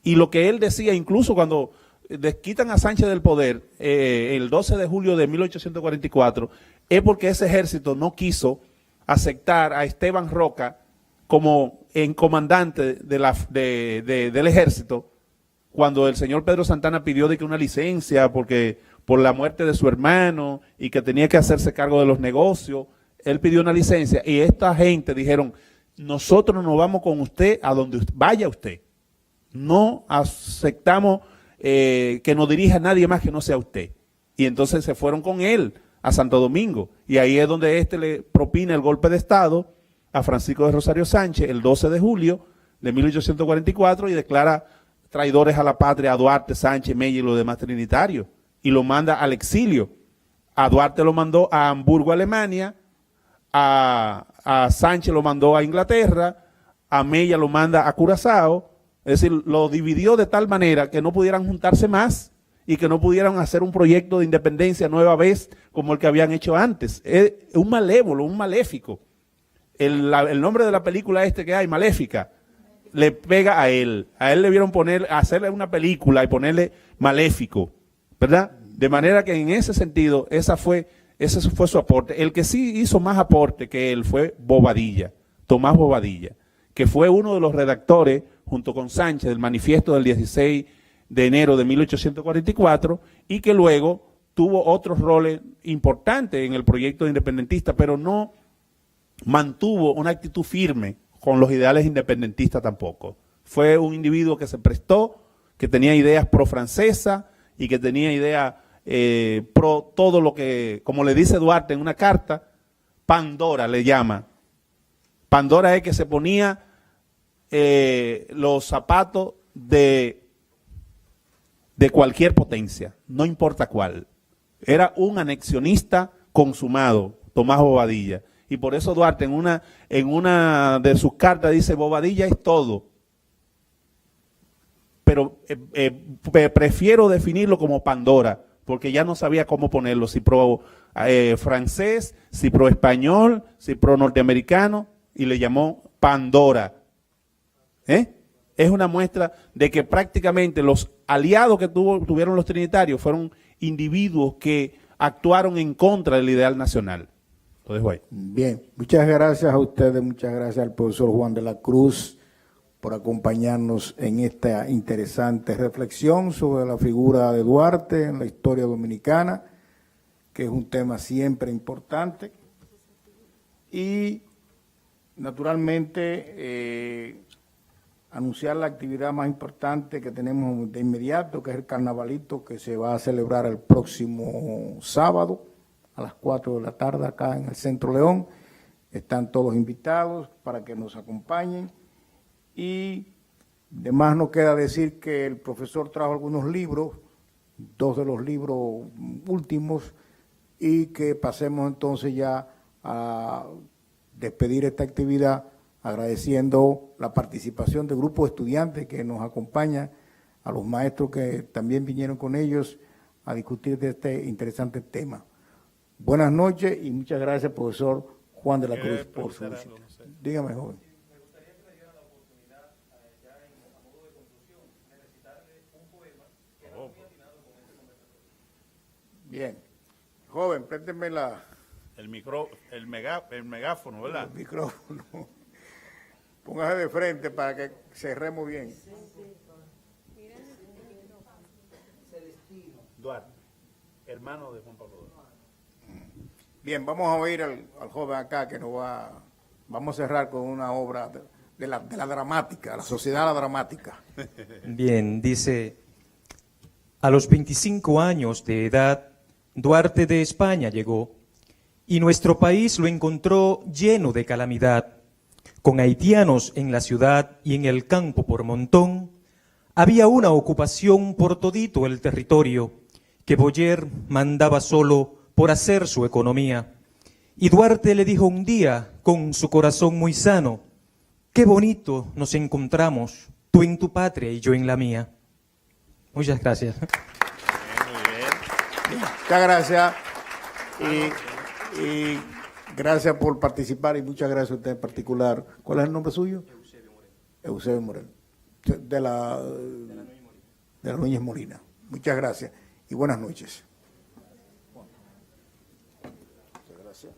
Y lo que él decía, incluso cuando desquitan a Sánchez del poder, el 12 de julio de 1844, es porque ese ejército no quiso aceptar a Esteban Roca como en comandante del ejército, cuando el señor Pedro Santana pidió de que una licencia por la muerte de su hermano y que tenía que hacerse cargo de los negocios. Él pidió una licencia y esta gente dijeron, nosotros nos vamos con usted a donde vaya usted. No aceptamos que nos dirija nadie más que no sea usted. Y entonces se fueron con él a Santo Domingo. Y ahí es donde le propina el golpe de Estado a Francisco de Rosario Sánchez el 12 de julio de 1844 y declara traidores a la patria a Duarte, Sánchez, Mella y los demás trinitarios. Y lo manda al exilio. A Duarte lo mandó a Hamburgo, Alemania, a Sánchez lo mandó a Inglaterra, a Mella lo manda a Curazao. Es decir, lo dividió de tal manera que no pudieran juntarse más y que no pudieran hacer un proyecto de independencia nueva vez como el que habían hecho antes. Es un malévolo, un maléfico. El nombre de la película que hay, Maléfica, le pega a él. A él le vieron hacerle una película y ponerle Maléfico, ¿verdad? De manera que en ese sentido, ese fue su aporte. El que sí hizo más aporte que él fue Bobadilla, Tomás Bobadilla, que fue uno de los redactores, junto con Sánchez, del manifiesto del 16 de enero de 1844, y que luego tuvo otros roles importantes en el proyecto independentista, pero no mantuvo una actitud firme con los ideales independentistas tampoco. Fue un individuo que se prestó, que tenía ideas pro-francesa y que tenía ideas pro todo lo que, como le dice Duarte en una carta, Pandora le llama. Pandora es que se ponía los zapatos de cualquier potencia, no importa cuál. Era un anexionista consumado, Tomás Bobadilla. Y por eso Duarte en una de sus cartas dice, Bobadilla es todo. Pero prefiero definirlo como Pandora, porque ya no sabía cómo ponerlo, si pro francés, si pro español, si pro norteamericano, y le llamó Pandora. Es una muestra de que prácticamente los aliados que tuvieron los trinitarios fueron individuos que actuaron en contra del ideal nacional. Lo dejo ahí. Bien, muchas gracias a ustedes, muchas gracias al profesor Juan de la Cruz por acompañarnos en esta interesante reflexión sobre la figura de Duarte en la historia dominicana, que es un tema siempre importante. Y naturalmente anunciar la actividad más importante que tenemos de inmediato, que es el carnavalito que se va a celebrar el próximo sábado a las 4 de la tarde acá en el Centro León. Están todos invitados para que nos acompañen. Y además nos queda decir que el profesor trajo algunos libros, 2 de los libros últimos, y que pasemos entonces ya a despedir esta actividad agradeciendo la participación del grupo de estudiantes que nos acompaña, a los maestros que también vinieron con ellos a discutir de este interesante tema. Buenas noches y muchas gracias, profesor Juan de la Cruz, por su visita. Dígame, joven. Me gustaría que me dieran la oportunidad, ya a modo de conclusión, de recitarle un poema que va muy atinado con este conversatorio. Bien. Joven, présteme El megáfono, ¿verdad? el micrófono. Póngase de frente para que cerremos bien. Duarte, hermano de Juan Pablo Duarte. Bien, vamos a oír al joven acá que nos va. Vamos a cerrar con una obra de la dramática, la sociedad la dramática. Bien, dice, a los 25 años de edad, Duarte de España llegó y nuestro país lo encontró lleno de calamidad. Con haitianos en la ciudad y en el campo por montón, había una ocupación por todito el territorio que Boyer mandaba solo por hacer su economía. Y Duarte le dijo un día, con su corazón muy sano, qué bonito nos encontramos, tú en tu patria y yo en la mía. Muchas gracias. Muchas gracias y gracias por participar y muchas gracias a usted en particular. ¿Cuál es el nombre suyo? Eusebio Morel. De la Núñez Molina. Muchas gracias y buenas noches. Muchas gracias.